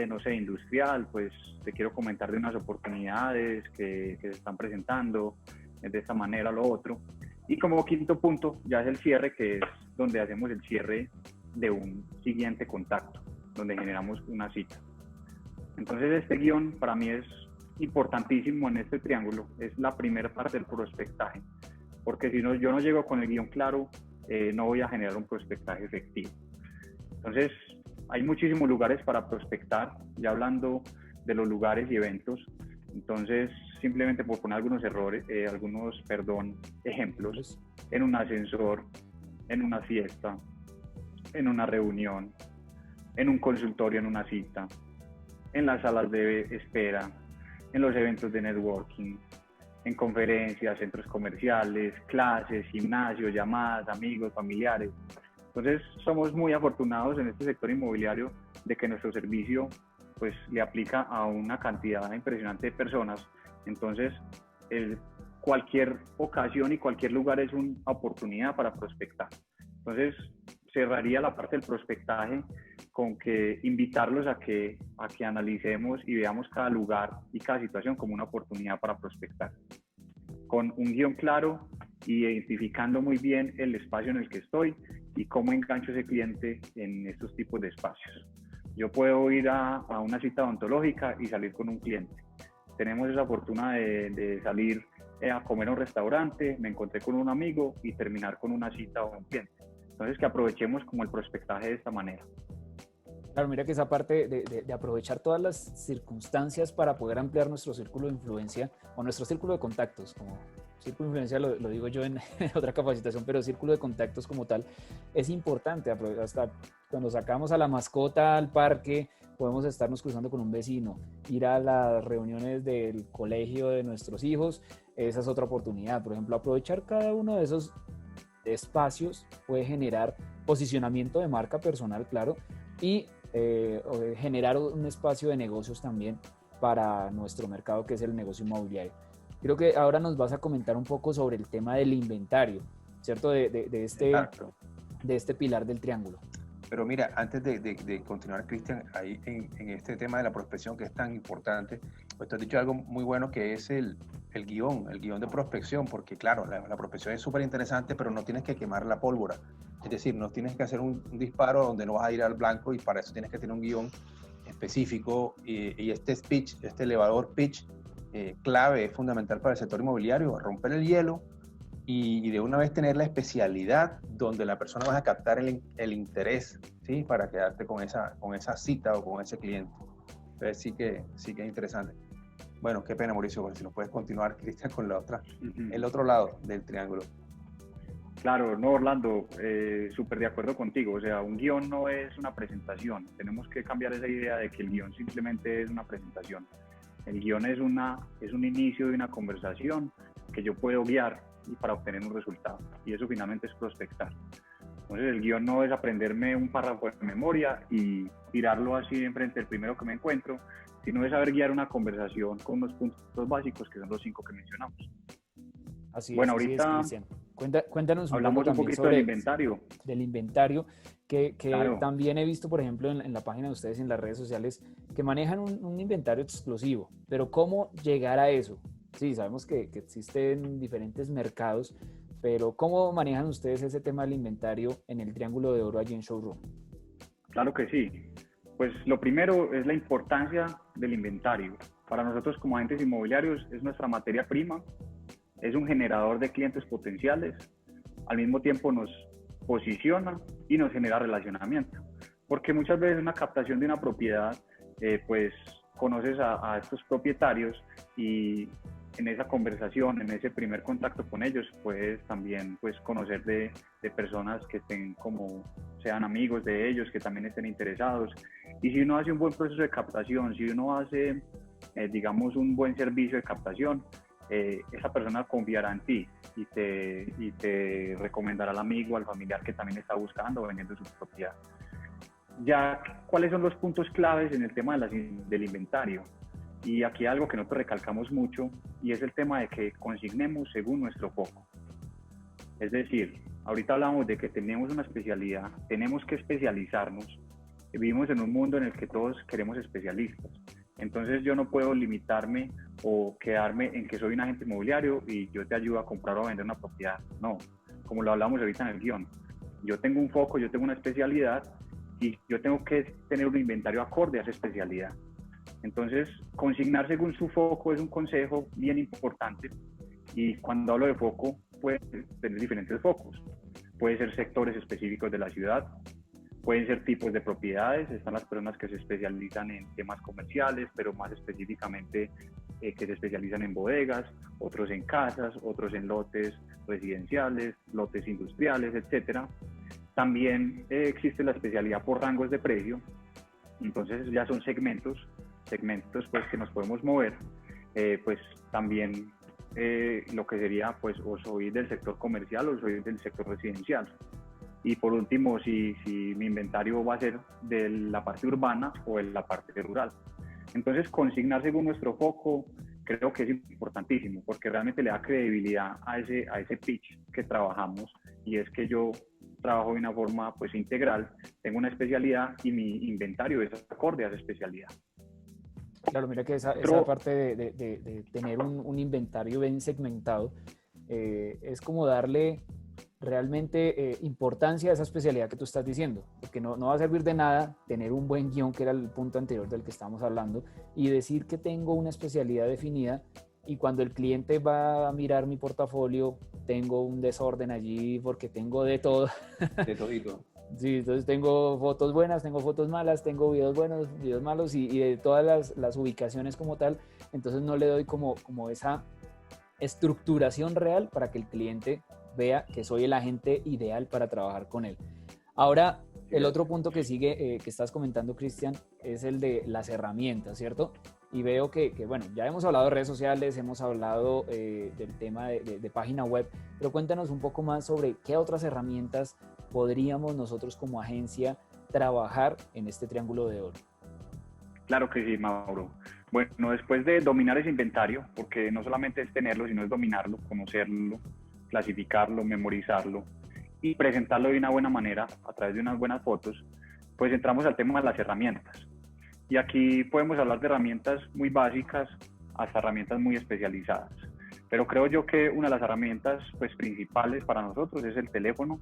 no sé, industrial, pues te quiero comentar de unas oportunidades que se están presentando de esta manera o lo otro. Y como quinto punto ya es el cierre, que es donde hacemos el cierre de un siguiente contacto, donde generamos una cita. Entonces este guión para mí es importantísimo en este triángulo, es la primera parte del prospectaje, porque si no, yo no llego con el guión claro, no voy a generar un prospectaje efectivo. Entonces hay muchísimos lugares para prospectar, ya hablando de los lugares y eventos. Entonces, simplemente por poner ejemplos, en un ascensor, en una fiesta, en una reunión, en un consultorio, en una cita, en las salas de espera, en los eventos de networking, en conferencias, centros comerciales, clases, gimnasios, llamadas, amigos, familiares. Entonces, somos muy afortunados en este sector inmobiliario de que nuestro servicio pues le aplica a una cantidad impresionante de personas. Entonces, cualquier ocasión y cualquier lugar es una oportunidad para prospectar. Entonces, cerraría la parte del prospectaje con que invitarlos a que analicemos y veamos cada lugar y cada situación como una oportunidad para prospectar. Con un guión claro, identificando muy bien el espacio en el que estoy y cómo engancho a ese cliente en estos tipos de espacios. Yo puedo ir a una cita odontológica y salir con un cliente. Tenemos esa fortuna de salir a comer a un restaurante, me encontré con un amigo y terminar con una cita o un cliente. Entonces, que aprovechemos como el prospectaje de esta manera. Claro, mira que esa parte de aprovechar todas las circunstancias para poder ampliar nuestro círculo de influencia o nuestro círculo de contactos, como círculo de influencia lo digo yo en otra capacitación, pero círculo de contactos como tal es importante. Hasta cuando sacamos a la mascota al parque, podemos estarnos cruzando con un vecino, ir a las reuniones del colegio de nuestros hijos, esa es otra oportunidad. Por ejemplo, aprovechar cada uno de esos espacios puede generar posicionamiento de marca personal, claro, y generar un espacio de negocios también para nuestro mercado, que es el negocio inmobiliario. Creo que ahora nos vas a comentar un poco sobre el tema del inventario, ¿cierto? De este pilar del triángulo. Pero mira, antes de continuar, Cristian, ahí en este tema de la prospección que es tan importante, pues te has dicho algo muy bueno, que es el guión de prospección, porque claro, la prospección es súper interesante, pero no tienes que quemar la pólvora. Es decir, no tienes que hacer un disparo donde no vas a ir al blanco, y para eso tienes que tener un guión específico, y este speech, este elevador pitch clave, es fundamental para el sector inmobiliario, romper el hielo y de una vez tener la especialidad donde la persona va a captar el interés, ¿sí? Para quedarte con esa cita o con ese cliente. Entonces sí que es interesante. Bueno, qué pena, Mauricio, porque si nos puedes continuar, Cristian, con el otro lado del triángulo. Claro, no, Orlando, súper de acuerdo contigo. O sea, un guión no es una presentación. Tenemos que cambiar esa idea de que el guión simplemente es una presentación. El guión es un inicio de una conversación que yo puedo guiar y para obtener un resultado. Y eso finalmente es prospectar. Entonces, el guión no es aprenderme un párrafo de memoria y tirarlo así enfrente del primero que me encuentro, sino es saber guiar una conversación con unos puntos básicos, que son los 5 que mencionamos. Así bueno, es, ahorita así es, cuéntanos hablamos un poquito del inventario. Del inventario, que claro. También he visto, por ejemplo, en la página de ustedes, en las redes sociales, que manejan un inventario exclusivo. Pero ¿cómo llegar a eso? Sí, sabemos que existen diferentes mercados, pero ¿cómo manejan ustedes ese tema del inventario en el Triángulo de Oro allí en Showroom? Claro que sí. Pues lo primero es la importancia del inventario. Para nosotros como agentes inmobiliarios es nuestra materia prima, es un generador de clientes potenciales, al mismo tiempo nos posiciona y nos genera relacionamiento. Porque muchas veces una captación de una propiedad, pues conoces a estos propietarios y en esa conversación, en ese primer contacto con ellos, puedes también pues, conocer de personas que estén como, sean amigos de ellos, que también estén interesados. Y si uno hace un buen proceso de captación, si uno hace, digamos, un buen servicio de captación, esa persona confiará en ti y te recomendará al amigo, al familiar que también está buscando o vendiendo su propiedad. Ya, ¿cuáles son los puntos claves en el tema del inventario? Y aquí hay algo que nosotros recalcamos mucho y es el tema de que consignemos según nuestro foco. Es decir, ahorita hablamos de que tenemos una especialidad, tenemos que especializarnos. Vivimos en un mundo en el que todos queremos especialistas. Entonces yo no puedo limitarme o quedarme en que soy un agente inmobiliario y yo te ayudo a comprar o a vender una propiedad. No, como lo hablamos ahorita en el guión. Yo tengo un foco, yo tengo una especialidad y yo tengo que tener un inventario acorde a esa especialidad. Entonces, consignar según su foco es un consejo bien importante y cuando hablo de foco, puede tener diferentes focos. Pueden ser sectores específicos de la ciudad, pueden ser tipos de propiedades, están las personas que se especializan en temas comerciales, pero más específicamente que se especializan en bodegas, otros en casas, otros en lotes residenciales, lotes industriales, etc. También existe la especialidad por rangos de precio, entonces ya son segmentos pues que nos podemos mover, pues también lo que sería pues o soy del sector comercial o soy del sector residencial. Y por último, si mi inventario va a ser de la parte urbana o de la parte rural. Entonces, consignar según nuestro foco creo que es importantísimo porque realmente le da credibilidad a ese pitch que trabajamos y es que yo trabajo de una forma pues integral, tengo una especialidad y mi inventario es acorde a esa especialidad. Claro, mira que esa parte de tener un inventario bien segmentado es como darle realmente importancia a esa especialidad que tú estás diciendo, porque no va a servir de nada tener un buen guión, que era el punto anterior del que estábamos hablando, y decir que tengo una especialidad definida y cuando el cliente va a mirar mi portafolio tengo un desorden allí porque tengo de todo. De todito. Sí, entonces tengo fotos buenas, tengo fotos malas, tengo videos buenos, videos malos y de todas las ubicaciones como tal, entonces no le doy como esa estructuración real para que el cliente vea que soy el agente ideal para trabajar con él. Ahora, el otro punto que sigue, que estás comentando, Cristian, es el de las herramientas, ¿cierto? Y veo que, bueno, ya hemos hablado de redes sociales, hemos hablado del tema de página web, pero cuéntanos un poco más sobre qué otras herramientas podríamos nosotros como agencia trabajar en este triángulo de oro. Claro que sí, Mauro. Bueno, después de dominar ese inventario, porque no solamente es tenerlo, sino es dominarlo, conocerlo, clasificarlo, memorizarlo y presentarlo de una buena manera a través de unas buenas fotos, pues entramos al tema de las herramientas. Y aquí podemos hablar de herramientas muy básicas hasta herramientas muy especializadas. Pero creo yo que una de las herramientas pues, principales para nosotros es el teléfono,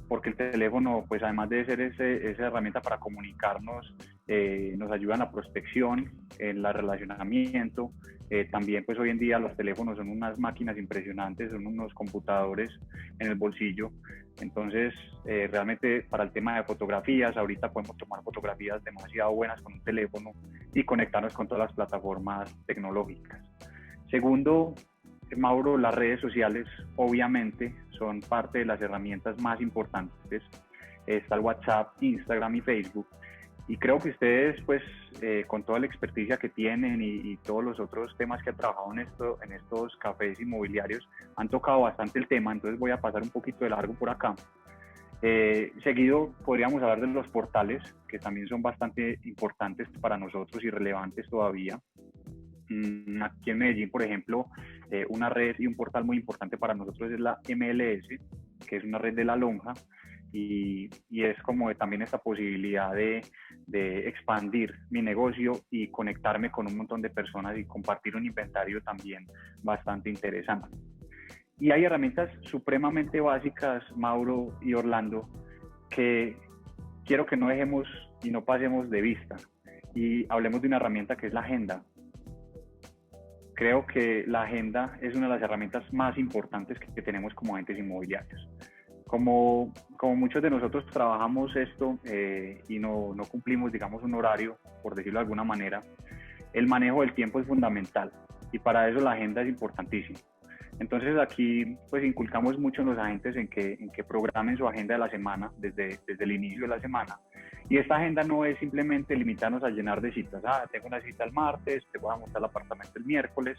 porque el teléfono, pues además de ser esa herramienta para comunicarnos, nos ayuda en la prospección, en el relacionamiento. También pues hoy en día los teléfonos son unas máquinas impresionantes, son unos computadores en el bolsillo. Entonces realmente para el tema de fotografías, ahorita podemos tomar fotografías demasiado buenas con un teléfono y conectarnos con todas las plataformas tecnológicas. Segundo, Mauro, las redes sociales obviamente son parte de las herramientas más importantes. Está el WhatsApp, Instagram y Facebook. Y creo que ustedes, pues, con toda la experticia que tienen y todos los otros temas que han trabajado en estos cafés inmobiliarios, han tocado bastante el tema, entonces voy a pasar un poquito de largo por acá. Seguido podríamos hablar de los portales, que también son bastante importantes para nosotros y relevantes todavía. Aquí en Medellín, por ejemplo, una red y un portal muy importante para nosotros es la MLS, que es una red de la lonja, y es como también esta posibilidad de expandir mi negocio y conectarme con un montón de personas y compartir un inventario también bastante interesante. Y hay herramientas supremamente básicas, Mauro y Orlando, que quiero que no dejemos y no pasemos de vista. Y hablemos de una herramienta que es la agenda. creo que la agenda es una de las herramientas más importantes que tenemos como agentes inmobiliarios. Como muchos de nosotros trabajamos esto y no cumplimos, digamos, un horario, por decirlo de alguna manera, el manejo del tiempo es fundamental y para eso la agenda es importantísima. Entonces aquí pues inculcamos mucho en los agentes en que programen su agenda de la semana desde el inicio de la semana. Y esta agenda no es simplemente limitarnos a llenar de citas. Tengo una cita el martes, te voy a mostrar el apartamento el miércoles,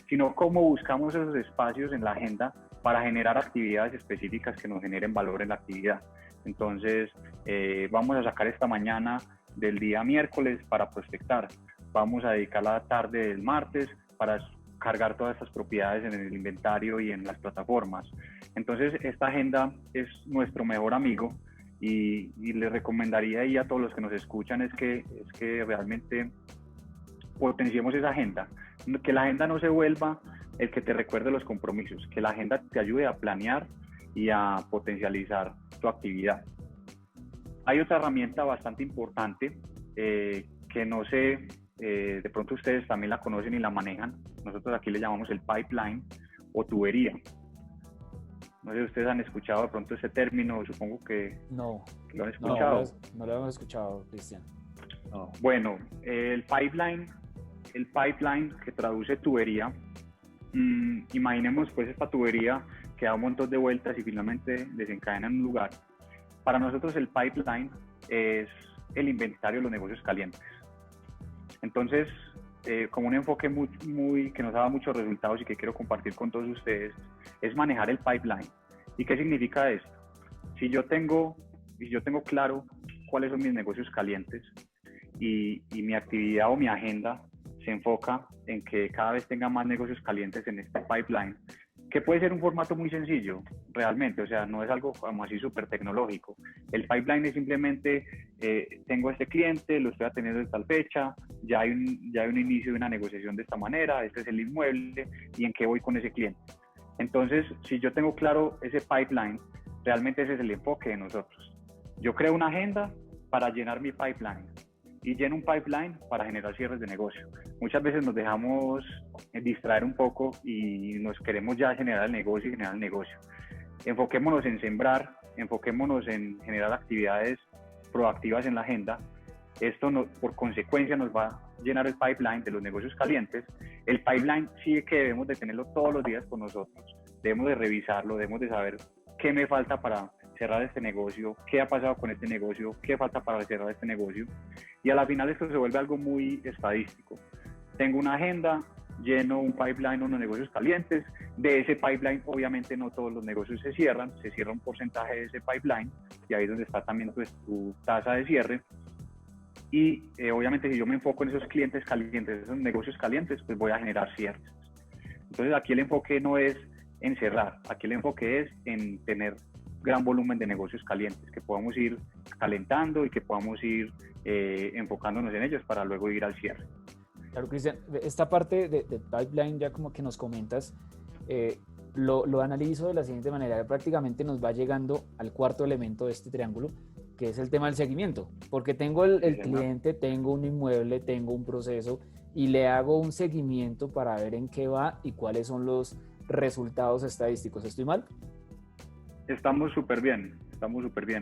sino cómo buscamos esos espacios en la agenda para generar actividades específicas que nos generen valor en la actividad. Entonces vamos a sacar esta mañana del día miércoles para prospectar. Vamos a dedicar la tarde del martes para cargar todas estas propiedades en el inventario y en las plataformas. Entonces, esta agenda es nuestro mejor amigo y les recomendaría ahí a todos los que nos escuchan es que realmente potenciemos esa agenda. Que la agenda no se vuelva el que te recuerde los compromisos, que la agenda te ayude a planear y a potencializar tu actividad. Hay otra herramienta bastante importante que no sé, de pronto ustedes también la conocen y la manejan. Nosotros aquí le llamamos el pipeline o tubería. No sé si ustedes han escuchado de pronto ese término, supongo que lo han escuchado. No lo hemos escuchado, Cristian. No. Bueno, el pipeline que traduce tubería, imaginemos pues esta tubería que da un montón de vueltas y finalmente desencadena en un lugar. Para nosotros el pipeline es el inventario de los negocios calientes. Entonces, como un enfoque muy que nos ha dado muchos resultados y que quiero compartir con todos ustedes, es manejar el pipeline. ¿Y qué significa esto? Si yo tengo claro cuáles son mis negocios calientes y mi actividad o mi agenda se enfoca en que cada vez tenga más negocios calientes en este pipeline, que puede ser un formato muy sencillo, realmente, o sea, no es algo como así súper tecnológico. El pipeline es simplemente, tengo a este cliente, lo estoy atendiendo de tal fecha, ya hay un inicio de una negociación de esta manera, este es el inmueble y en qué voy con ese cliente. Entonces, si yo tengo claro ese pipeline, realmente ese es el enfoque de nosotros. Yo creo una agenda para llenar mi pipeline y lleno un pipeline para generar cierres de negocio. Muchas veces nos dejamos distraer un poco y nos queremos ya generar el negocio y generar el negocio. Enfoquémonos en sembrar, enfoquémonos en generar actividades proactivas en la agenda. Esto por consecuencia nos va a llenar el pipeline de los negocios calientes. El pipeline sí que debemos de tenerlo todos los días con nosotros. Debemos de revisarlo, debemos de saber qué me falta para cerrar este negocio, qué ha pasado con este negocio, qué falta para cerrar este negocio. Y a la final esto se vuelve algo muy estadístico. Tengo una agenda, lleno un pipeline, unos negocios calientes. De ese pipeline, obviamente no todos los negocios se cierra un porcentaje de ese pipeline y ahí es donde está también pues, tu tasa de cierre. Y obviamente si yo me enfoco en esos clientes calientes, esos negocios calientes, pues voy a generar cierres. Entonces aquí el enfoque no es en cerrar, aquí el enfoque es en tener gran volumen de negocios calientes, que podamos ir calentando y que podamos ir enfocándonos en ellos para luego ir al cierre. Claro, Cristian, esta parte de pipeline ya como que nos comentas, lo analizo de la siguiente manera, prácticamente nos va llegando al cuarto elemento de este triángulo, que es el tema del seguimiento, porque tengo el cliente, tengo un inmueble, tengo un proceso y le hago un seguimiento para ver en qué va y cuáles son los resultados estadísticos. ¿Estoy mal? Estamos súper bien,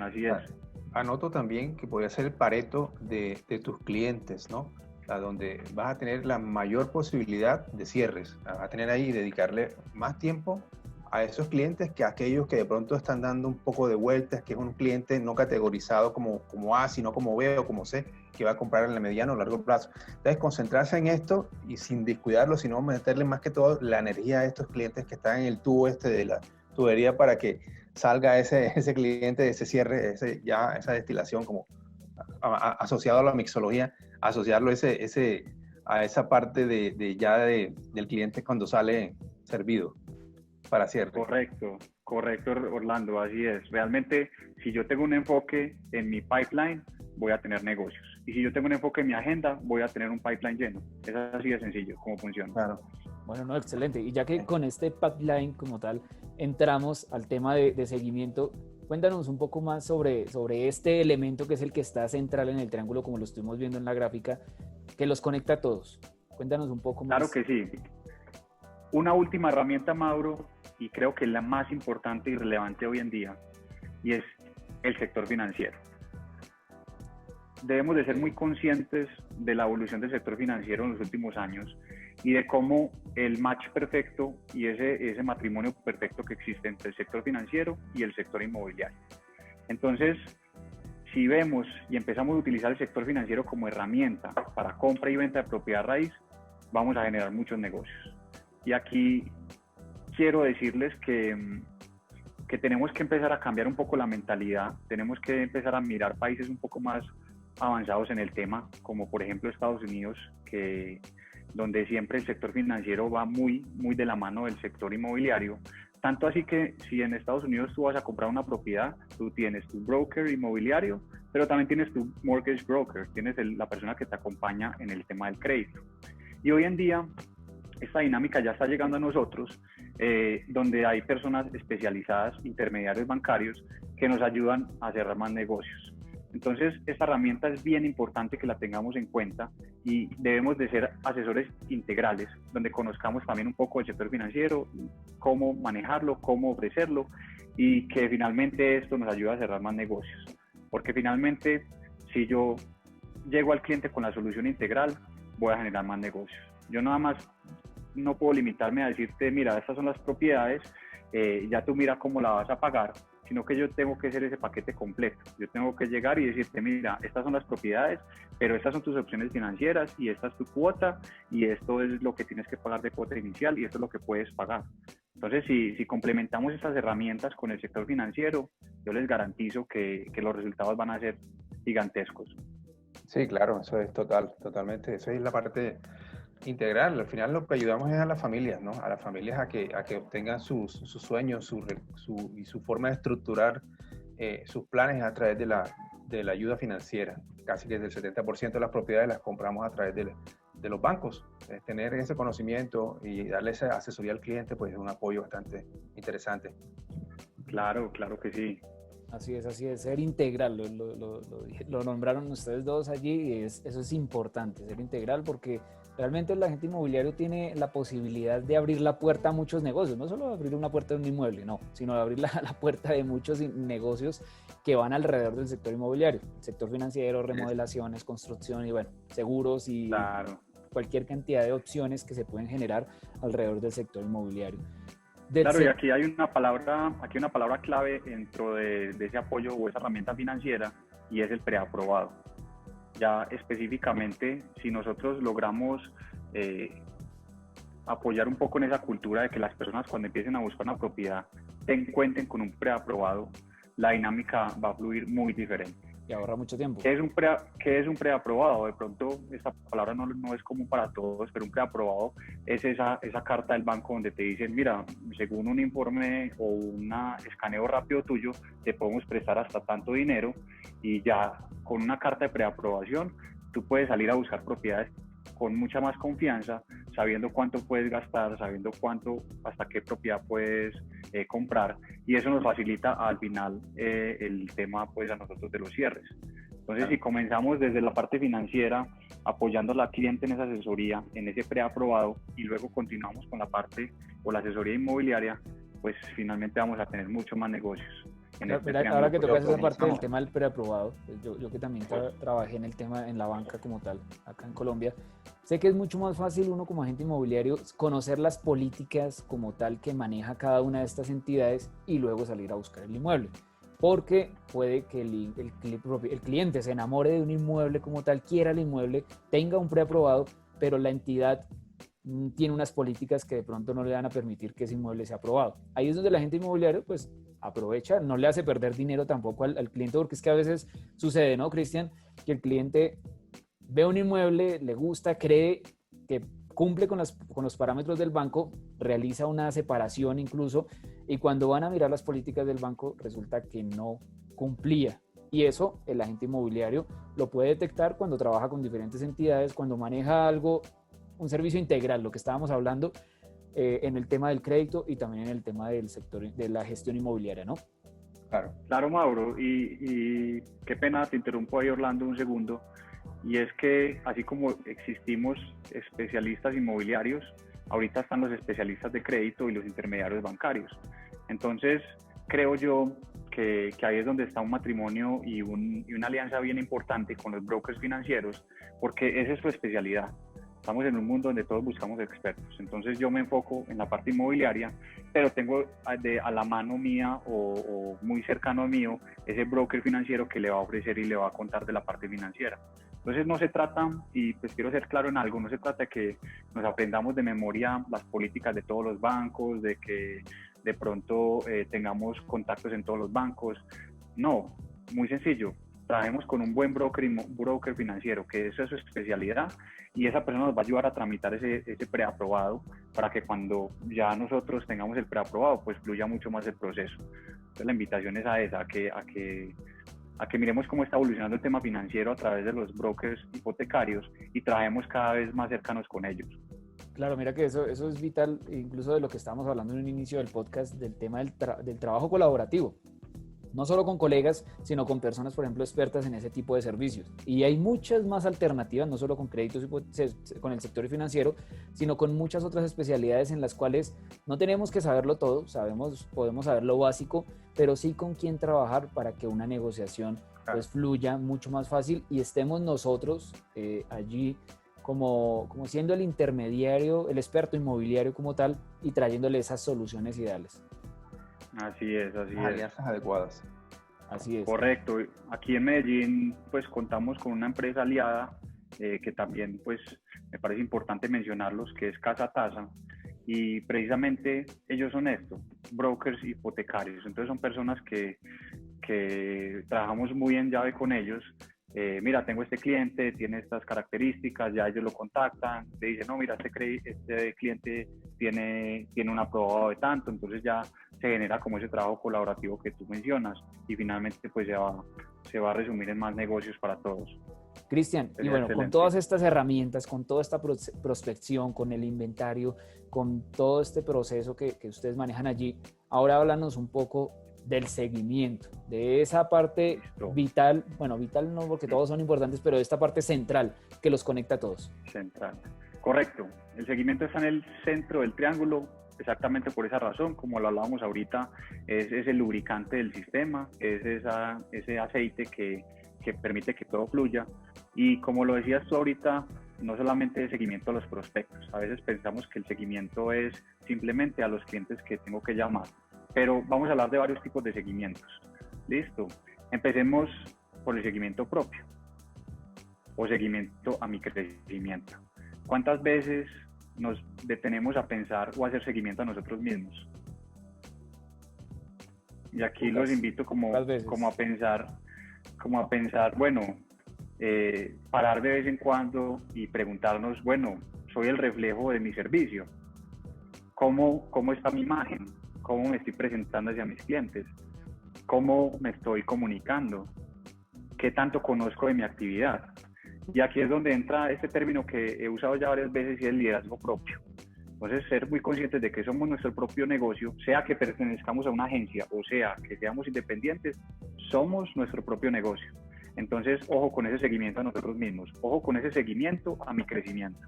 así es. Anoto también que podría ser el Pareto de tus clientes, ¿no? A donde vas a tener la mayor posibilidad de cierres, vas a tener ahí y dedicarle más tiempo a esos clientes que a aquellos que de pronto están dando un poco de vueltas, que es un cliente no categorizado como A, sino como B o como C, que va a comprar en el mediano o largo plazo. Entonces, concentrarse en esto y sin descuidarlo, sino meterle más que todo la energía a estos clientes que están en el tubo de la tubería para que salga ese cliente, ese cierre, esa destilación como asociado a la mixología, asociarlo a esa parte del cliente cuando sale servido para cierre. Correcto, Orlando, así es. Realmente, si yo tengo un enfoque en mi pipeline, voy a tener negocios. Y si yo tengo un enfoque en mi agenda, voy a tener un pipeline lleno. Es así de sencillo, cómo funciona. Claro. Bueno, no, excelente. Y ya que con este pipeline como tal entramos al tema de seguimiento, cuéntanos un poco más sobre este elemento que es el que está central en el triángulo, como lo estuvimos viendo en la gráfica, que los conecta a todos. Cuéntanos un poco más. Claro que sí. Una última herramienta, Mauro, y creo que es la más importante y relevante hoy en día, y es el sector financiero. Debemos de ser muy conscientes de la evolución del sector financiero en los últimos años y de cómo el match perfecto y ese matrimonio perfecto que existe entre el sector financiero y el sector inmobiliario. Entonces, si vemos y empezamos a utilizar el sector financiero como herramienta para compra y venta de propiedad raíz, vamos a generar muchos negocios. Y aquí quiero decirles que tenemos que empezar a cambiar un poco la mentalidad, tenemos que empezar a mirar países un poco más avanzados en el tema, como por ejemplo Estados Unidos, donde siempre el sector financiero va muy de la mano del sector inmobiliario. Tanto así que si en Estados Unidos tú vas a comprar una propiedad, tú tienes tu broker inmobiliario, pero también tienes tu mortgage broker, tienes la persona que te acompaña en el tema del crédito. Y hoy en día esta dinámica ya está llegando a nosotros, donde hay personas especializadas, intermediarios bancarios, que nos ayudan a cerrar más negocios. Entonces, esta herramienta es bien importante que la tengamos en cuenta y debemos de ser asesores integrales, donde conozcamos también un poco el sector financiero, cómo manejarlo, cómo ofrecerlo y que finalmente esto nos ayude a cerrar más negocios. Porque finalmente, si yo llego al cliente con la solución integral, voy a generar más negocios. Yo nada más no puedo limitarme a decirte, mira, estas son las propiedades, ya tú mira cómo la vas a pagar, sino que yo tengo que hacer ese paquete completo. Yo tengo que llegar y decirte, mira, estas son las propiedades, pero estas son tus opciones financieras y esta es tu cuota y esto es lo que tienes que pagar de cuota inicial y esto es lo que puedes pagar. Entonces, si complementamos estas herramientas con el sector financiero, yo les garantizo que los resultados van a ser gigantescos. Sí, claro, eso es totalmente, eso es la parte integral. Al final lo que ayudamos es a las familias, ¿no? A las familias a que obtengan sus sueños y su forma de estructurar sus planes a través de la ayuda financiera. Casi que el 70% de las propiedades las compramos a través de los bancos. Tener ese conocimiento y darle esa asesoría al cliente, pues es un apoyo bastante interesante. Claro, claro que sí. Así es, ser integral, lo nombraron ustedes dos allí y eso es importante, ser integral, porque realmente el agente inmobiliario tiene la posibilidad de abrir la puerta a muchos negocios, no solo abrir una puerta de un inmueble, no, sino de abrir la puerta de muchos negocios que van alrededor del sector inmobiliario, sector financiero, remodelaciones, construcción y bueno, seguros y claro, cualquier cantidad de opciones que se pueden generar alrededor del sector inmobiliario. Claro, y aquí hay una palabra clave dentro de ese apoyo o esa herramienta financiera y es el preaprobado. Ya específicamente, si nosotros logramos apoyar un poco en esa cultura de que las personas cuando empiecen a buscar una propiedad cuenten con un preaprobado, la dinámica va a fluir muy diferente. Y ahorra mucho tiempo. ¿Qué es un preaprobado? De pronto esta palabra no es común para todos, pero un preaprobado es esa carta del banco donde te dicen, mira, según un informe o un escaneo rápido tuyo, te podemos prestar hasta tanto dinero y ya con una carta de preaprobación tú puedes salir a buscar propiedades con mucha más confianza, sabiendo cuánto puedes gastar, sabiendo hasta qué propiedad puedes comprar, y eso nos facilita al final el tema pues a nosotros de los cierres. Entonces, si comenzamos desde la parte financiera, apoyando al cliente en esa asesoría, en ese preaprobado, y luego continuamos con la parte o la asesoría inmobiliaria, pues finalmente vamos a tener mucho más negocios. Ahora que tocas esa parte del tema del preaprobado, pues yo que también trabajé en el tema en la banca como tal, acá en Colombia, sé que es mucho más fácil uno como agente inmobiliario conocer las políticas como tal que maneja cada una de estas entidades y luego salir a buscar el inmueble. Porque puede que el cliente se enamore de un inmueble como tal, quiera el inmueble, tenga un preaprobado, pero la entidad tiene unas políticas que de pronto no le van a permitir que ese inmueble sea aprobado. Ahí es donde el agente inmobiliario pues aprovecha, no le hace perder dinero tampoco al cliente, porque es que a veces sucede, ¿no, Cristian? Que el cliente ve un inmueble, le gusta, cree que cumple con los parámetros del banco, realiza una separación incluso, y cuando van a mirar las políticas del banco resulta que no cumplía. Y eso el agente inmobiliario lo puede detectar cuando trabaja con diferentes entidades, cuando maneja un servicio integral, lo que estábamos hablando en el tema del crédito y también en el tema del sector de la gestión inmobiliaria, ¿no? Claro, Mauro, y qué pena, te interrumpo ahí, Orlando, un segundo, y es que así como existimos especialistas inmobiliarios, ahorita están los especialistas de crédito y los intermediarios bancarios. Entonces, creo yo que ahí es donde está un matrimonio y una alianza bien importante con los brokers financieros, porque esa es su especialidad. Estamos en un mundo donde todos buscamos expertos. Entonces yo me enfoco en la parte inmobiliaria, pero tengo a la mano mía o muy cercano a mío ese broker financiero que le va a ofrecer y le va a contar de la parte financiera. Entonces no se trata, y pues quiero ser claro en algo, no se trata de que nos aprendamos de memoria las políticas de todos los bancos, de que de pronto tengamos contactos en todos los bancos. No, muy sencillo. Trabajemos con un buen broker financiero, que esa es su especialidad, y esa persona nos va a ayudar a tramitar ese preaprobado para que cuando ya nosotros tengamos el preaprobado, pues fluya mucho más el proceso. Entonces la invitación es a esa, a que miremos cómo está evolucionando el tema financiero a través de los brokers hipotecarios y trabajemos cada vez más cercanos con ellos. Claro, mira que eso es vital, incluso de lo que estábamos hablando en un inicio del podcast, del tema del trabajo colaborativo. No solo con colegas, sino con personas, por ejemplo, expertas en ese tipo de servicios. Y hay muchas más alternativas, no solo con créditos con el sector financiero, sino con muchas otras especialidades en las cuales no tenemos que saberlo todo, podemos saber lo básico, pero sí con quién trabajar para que una negociación pues fluya mucho más fácil y estemos nosotros allí como siendo el intermediario, el experto inmobiliario como tal y trayéndole esas soluciones ideales. Así es. Alianzas adecuadas. Así es. Correcto. Aquí en Medellín, pues contamos con una empresa aliada que también, pues, me parece importante mencionarlos, que es Casa Tasa. Y precisamente ellos son esto, brokers hipotecarios. Entonces son personas que trabajamos muy en llave con ellos. Mira, tengo este cliente, tiene estas características, ya ellos lo contactan, le dicen, no, mira, este cliente tiene un aprobado de tanto, entonces ya se genera como ese trabajo colaborativo que tú mencionas y finalmente pues se va a resumir en más negocios para todos. Cristian, y bueno, con todas estas herramientas, con toda esta prospección, con el inventario, con todo este proceso que ustedes manejan allí, ahora háblanos un poco del seguimiento, de esa parte vital, bueno, vital no porque todos son importantes, pero de esta parte central que los conecta a todos. Central, correcto. El seguimiento está en el centro del triángulo, exactamente por esa razón, como lo hablábamos ahorita, es el lubricante del sistema, es ese aceite que permite que todo fluya. Y como lo decías tú ahorita, no solamente el seguimiento a los prospectos, a veces pensamos que el seguimiento es simplemente a los clientes que tengo que llamar, pero vamos a hablar de varios tipos de seguimientos. Listo. Empecemos por el seguimiento propio o seguimiento a mi crecimiento. ¿Cuántas veces nos detenemos a pensar o a hacer seguimiento a nosotros mismos? Y aquí los invito como a pensar, bueno, parar de vez en cuando y preguntarnos, bueno, soy el reflejo de mi servicio. ¿Cómo está mi imagen? ¿Cómo me estoy presentando hacia mis clientes? ¿Cómo me estoy comunicando? ¿Qué tanto conozco de mi actividad? Y aquí es donde entra este término que he usado ya varias veces y es el liderazgo propio. Entonces, ser muy conscientes de que somos nuestro propio negocio, sea que pertenezcamos a una agencia o sea que seamos independientes, somos nuestro propio negocio. Entonces, ojo con ese seguimiento a nosotros mismos, ojo con ese seguimiento a mi crecimiento.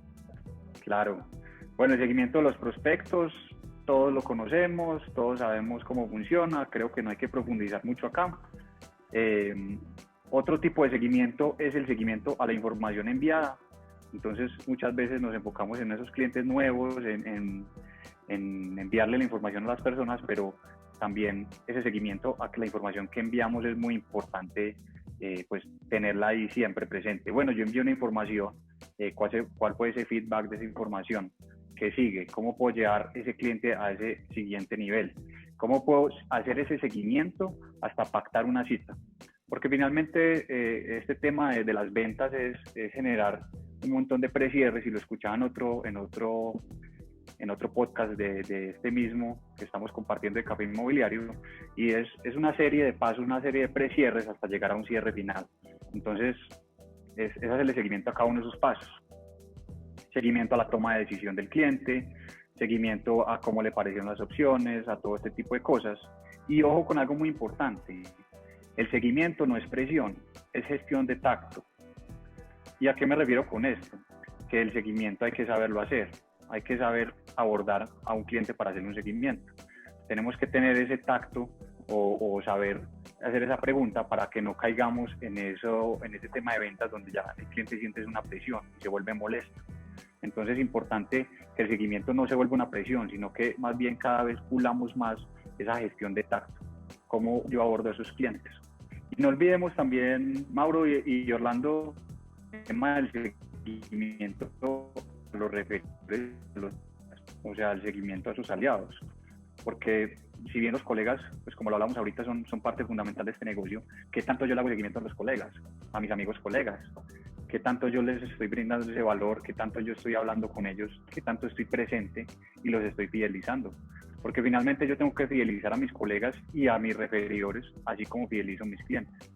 Claro. Bueno, el seguimiento de los prospectos, todos lo conocemos, todos sabemos cómo funciona, creo que no hay que profundizar mucho acá. Otro tipo de seguimiento es el seguimiento a la información enviada. Entonces, muchas veces nos enfocamos en esos clientes nuevos, en enviarle la información a las personas, pero también ese seguimiento a que la información que enviamos es muy importante, pues tenerla ahí siempre presente. Bueno, yo envío una información, ¿cuál fue ese feedback de esa información? ¿Qué sigue? ¿Cómo puedo llevar ese cliente a ese siguiente nivel? ¿Cómo puedo hacer ese seguimiento hasta pactar una cita? Porque finalmente este tema de las ventas es generar un montón de precierres, y lo escuchaba en otro podcast de este mismo que estamos compartiendo de Café Inmobiliario, y es una serie de pasos, una serie de precierres hasta llegar a un cierre final. Entonces, es hacerle seguimiento a cada uno de esos pasos. Seguimiento a la toma de decisión del cliente, seguimiento a cómo le parecieron las opciones, a todo este tipo de cosas. Y ojo con algo muy importante, el seguimiento no es presión, es gestión de tacto. ¿Y a qué me refiero con esto? Que el seguimiento hay que saberlo hacer, hay que saber abordar a un cliente para hacerle un seguimiento. Tenemos que tener ese tacto o saber hacer esa pregunta para que no caigamos en ese tema de ventas donde ya el cliente siente una presión y se vuelve molesto. Entonces es importante que el seguimiento no se vuelva una presión, sino que más bien cada vez pulamos más esa gestión de tacto, cómo yo abordo a esos clientes. Y no olvidemos también, Mauro y Orlando, el tema del seguimiento a los referidos, o sea, el seguimiento a sus aliados. Porque si bien los colegas, pues como lo hablamos ahorita, son parte fundamental de este negocio, ¿qué tanto yo le hago seguimiento a los colegas, a mis amigos colegas? ¿Qué tanto yo les estoy brindando ese valor? ¿Qué tanto yo estoy hablando con ellos? ¿Qué tanto estoy presente y los estoy fidelizando? Porque finalmente yo tengo que fidelizar a mis colegas y a mis referidores, así como fidelizo a mis clientes,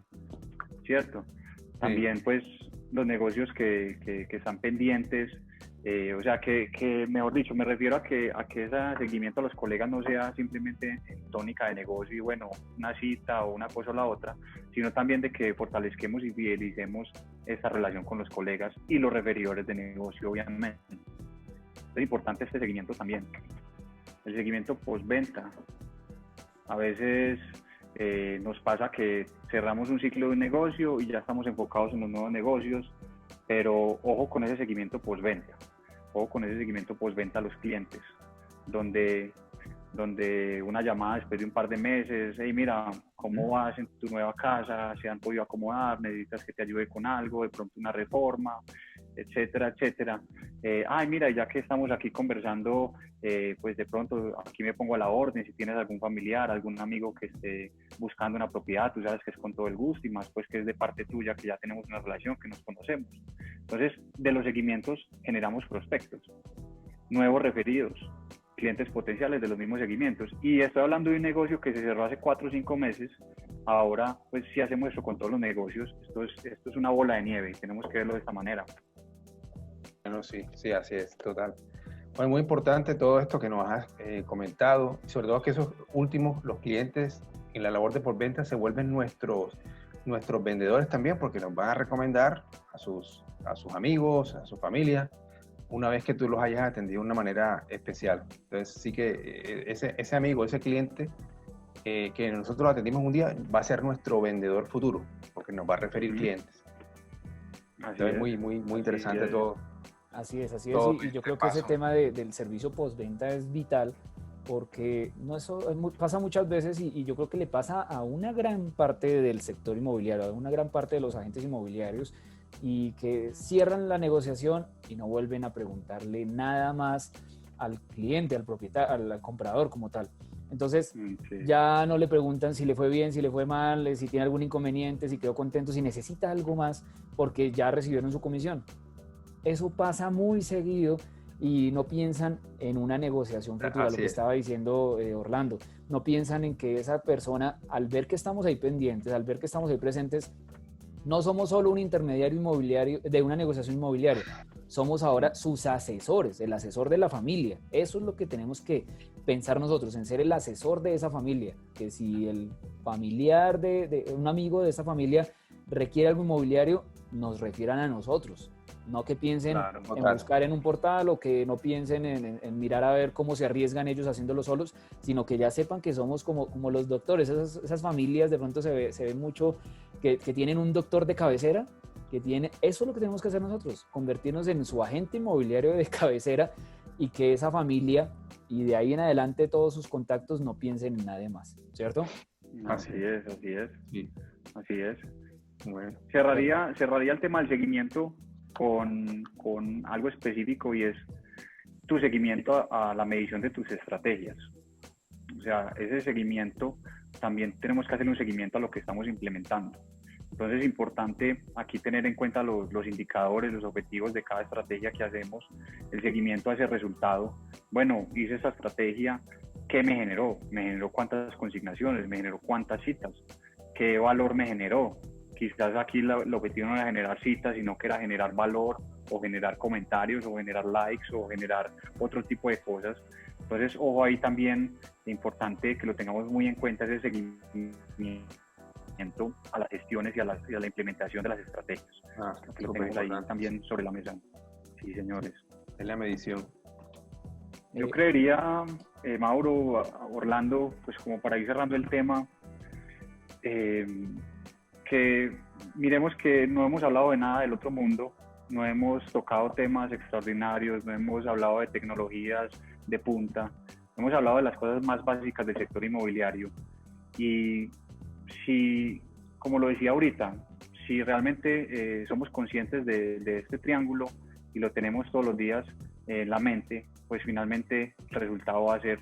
¿cierto? También pues los negocios que están pendientes, o sea que mejor dicho, me refiero a que ese seguimiento a los colegas no sea simplemente en tónica de negocio y bueno, una cita o una cosa o la otra, sino también de que fortalezquemos y fidelicemos esta relación con los colegas y los referidores de negocio, obviamente. Es importante este seguimiento también. El seguimiento postventa. A veces nos pasa que cerramos un ciclo de un negocio y ya estamos enfocados en los nuevos negocios, pero ojo con ese seguimiento postventa. Ojo con ese seguimiento postventa a los clientes, donde una llamada después de un par de meses, hey, mira, ¿cómo vas en tu nueva casa? ¿Se han podido acomodar? ¿Necesitas que te ayude con algo? ¿De pronto una reforma? Etcétera, etcétera. Ay, mira, ya que estamos aquí conversando, pues de pronto aquí me pongo a la orden, si tienes algún familiar, algún amigo que esté buscando una propiedad, tú sabes que es con todo el gusto y más pues que es de parte tuya, que ya tenemos una relación, que nos conocemos. Entonces, de los seguimientos generamos prospectos, nuevos referidos, clientes potenciales de los mismos seguimientos. Y estoy hablando de un negocio que se cerró hace 4 o 5 meses. Ahora, pues si hacemos eso con todos los negocios, esto es una bola de nieve y tenemos que verlo de esta manera. Bueno, sí, así es, total. Bueno, muy importante todo esto que nos has comentado, y sobre todo que esos últimos, los clientes en la labor de postventa se vuelven nuestros vendedores también, porque nos van a recomendar a sus amigos, a su familia, una vez que tú los hayas atendido de una manera especial. Entonces sí que ese amigo, ese cliente que nosotros lo atendimos un día, va a ser nuestro vendedor futuro, porque nos va a referir clientes. Entonces, muy interesante todo. Así es. Y yo creo que ese tema del servicio postventa es vital, porque pasa muchas veces y yo creo que le pasa a una gran parte del sector inmobiliario, a una gran parte de los agentes inmobiliarios, y que cierran la negociación y no vuelven a preguntarle nada más al cliente, al propietario, al comprador como tal. Entonces ya no le preguntan si le fue bien, si le fue mal, si tiene algún inconveniente, si quedó contento, si necesita algo más, porque ya recibieron su comisión. Eso pasa muy seguido y no piensan en una negociación futura, lo que estaba diciendo Orlando. No piensan en que esa persona, al ver que estamos ahí pendientes, al ver que estamos ahí presentes, no somos solo un intermediario inmobiliario de una negociación inmobiliaria, somos ahora sus asesores, el asesor de la familia. Eso es lo que tenemos que pensar nosotros, en ser el asesor de esa familia, que si el familiar de un amigo de esa familia requiere algo inmobiliario, nos refieran a nosotros. No que piensen en buscar en un portal o que no piensen en mirar a ver cómo se arriesgan ellos haciéndolo solos, sino que ya sepan que somos como los doctores. Esas familias de pronto se ve mucho que tienen un doctor de cabecera, eso es lo que tenemos que hacer nosotros, convertirnos en su agente inmobiliario de cabecera y que esa familia y de ahí en adelante todos sus contactos no piensen en nada más, ¿cierto? Así es. Sí. Así es. Bueno. Cerraría el tema del seguimiento con algo específico y es tu seguimiento a la medición de tus estrategias. O sea, ese seguimiento también tenemos que hacer un seguimiento a lo que estamos implementando. Entonces es importante aquí tener en cuenta los indicadores, los objetivos de cada estrategia que hacemos, el seguimiento a ese resultado. Bueno, hice esa estrategia, ¿qué me generó? ¿Me generó cuántas consignaciones? ¿Me generó cuántas citas? ¿Qué valor me generó? Quizás aquí el objetivo no era generar citas, sino que era generar valor o generar comentarios o generar likes o generar otro tipo de cosas. Entonces, ojo ahí también, importante que lo tengamos muy en cuenta, ese seguimiento a las gestiones y a la implementación de las estrategias. Que lo tenemos ahí también sobre la mesa. Sí, señores. Es la medición. Yo creería, Mauro, Orlando, pues como para ir cerrando el tema, que miremos que no hemos hablado de nada del otro mundo, no hemos tocado temas extraordinarios, no hemos hablado de tecnologías de punta, hemos hablado de las cosas más básicas del sector inmobiliario. Y si, como lo decía ahorita, si realmente somos conscientes de este triángulo y lo tenemos todos los días en la mente, pues finalmente el resultado va a ser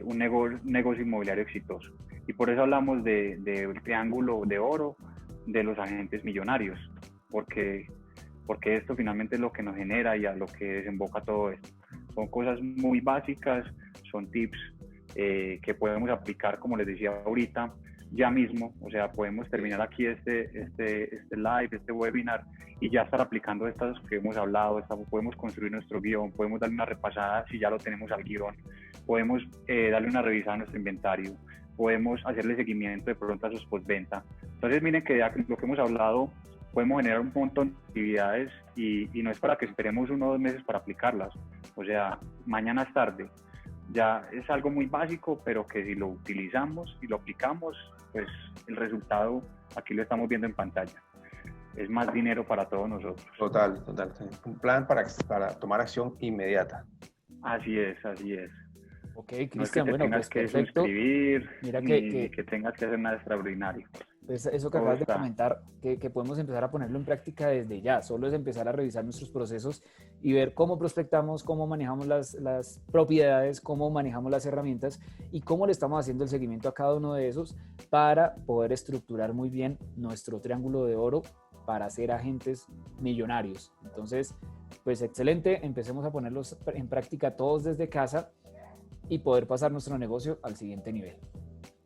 un negocio inmobiliario exitoso. Y por eso hablamos del triángulo de oro de los agentes millonarios, porque esto finalmente es lo que nos genera y a lo que desemboca todo esto. Son cosas muy básicas, son tips que podemos aplicar, como les decía ahorita, ya mismo. O sea, podemos terminar aquí este live, este webinar, y ya estar aplicando estas que hemos hablado. Podemos construir nuestro guión, podemos darle una repasada si ya lo tenemos al guión, podemos darle una revisada a nuestro inventario, podemos hacerle seguimiento de pronto a sus postventa. Entonces, miren que ya lo que hemos hablado, podemos generar un montón de actividades y no es para que esperemos 1 o 2 meses para aplicarlas. O sea, mañana es tarde. Ya es algo muy básico, pero que si lo utilizamos y lo aplicamos, pues el resultado aquí lo estamos viendo en pantalla. Es más dinero para todos nosotros. Total. Un plan para tomar acción inmediata. Así es, así es. Ok, Cristian, no es que bueno, tengas pues que perfecto. suscribir, Mira ni que tengas que hacer nada extraordinario. Pues eso que acabas de comentar, que podemos empezar a ponerlo en práctica desde ya. Solo es empezar a revisar nuestros procesos y ver cómo prospectamos, cómo manejamos las propiedades, cómo manejamos las herramientas y cómo le estamos haciendo el seguimiento a cada uno de esos para poder estructurar muy bien nuestro triángulo de oro para ser agentes millonarios. Entonces, pues excelente, empecemos a ponerlos en práctica todos desde casa y poder pasar nuestro negocio al siguiente nivel.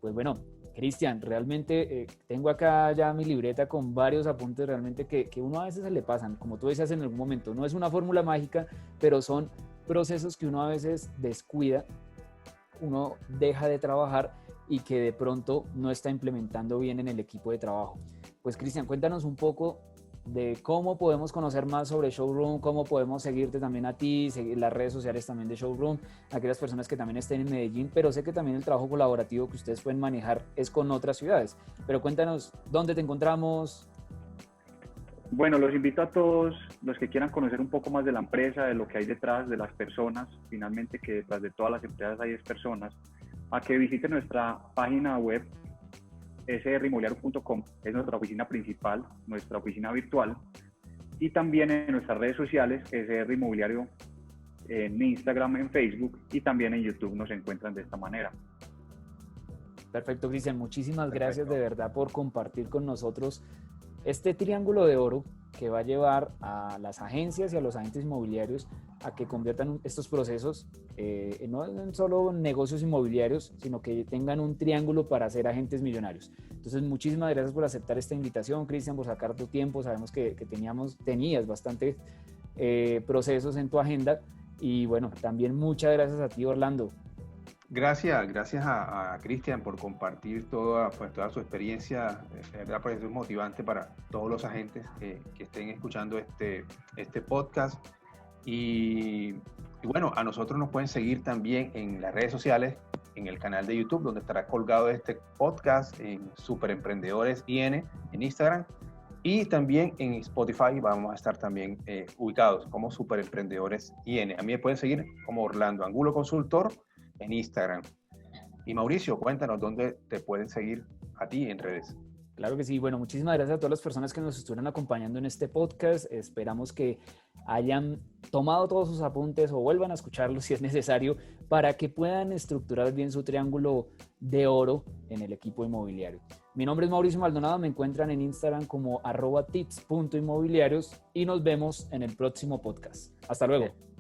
Pues bueno, Cristian, realmente tengo acá ya mi libreta con varios apuntes realmente que uno a veces se le pasan, como tú decías en algún momento, no es una fórmula mágica, pero son procesos que uno a veces descuida, uno deja de trabajar y que de pronto no está implementando bien en el equipo de trabajo. Pues Cristian, cuéntanos un poco de cómo podemos conocer más sobre Showroom, cómo podemos seguirte también a ti, seguir las redes sociales también de Showroom, aquellas personas que también estén en Medellín, pero sé que también el trabajo colaborativo que ustedes pueden manejar es con otras ciudades. Pero cuéntanos, ¿dónde te encontramos? Bueno, los invito a todos los que quieran conocer un poco más de la empresa, de lo que hay detrás, de las personas, finalmente que detrás de todas las empresas hay personas, a que visiten nuestra página web srinmobiliario.com, es nuestra oficina principal, nuestra oficina virtual, y también en nuestras redes sociales, SR Inmobiliario, en Instagram, en Facebook, y también en YouTube nos encuentran de esta manera. Perfecto, Cristian, muchísimas gracias de verdad por compartir con nosotros este triángulo de oro que va a llevar a las agencias y a los agentes inmobiliarios a que conviertan estos procesos no en solo negocios inmobiliarios, sino que tengan un triángulo para ser agentes millonarios. Entonces, muchísimas gracias por aceptar esta invitación, Cristian, por sacar tu tiempo. Sabemos que tenías bastante procesos en tu agenda y bueno, también muchas gracias a ti, Orlando. Gracias a Cristian por compartir toda su experiencia. De verdad, pues, es motivante para todos los agentes que estén escuchando este podcast. Y bueno, a nosotros nos pueden seguir también en las redes sociales, en el canal de YouTube, donde estará colgado este podcast, en Super Emprendedores IN, en Instagram, y también en Spotify vamos a estar también ubicados como Super Emprendedores IN. A mí me pueden seguir como Orlando Angulo Consultor en Instagram. Y Mauricio, cuéntanos dónde te pueden seguir a ti en redes. Claro que sí. Bueno, muchísimas gracias a todas las personas que nos estuvieron acompañando en este podcast. Esperamos que hayan tomado todos sus apuntes o vuelvan a escucharlos si es necesario para que puedan estructurar bien su triángulo de oro en el equipo inmobiliario. Mi nombre es Mauricio Maldonado, me encuentran en Instagram como @tips.inmobiliarios y nos vemos en el próximo podcast. Hasta luego.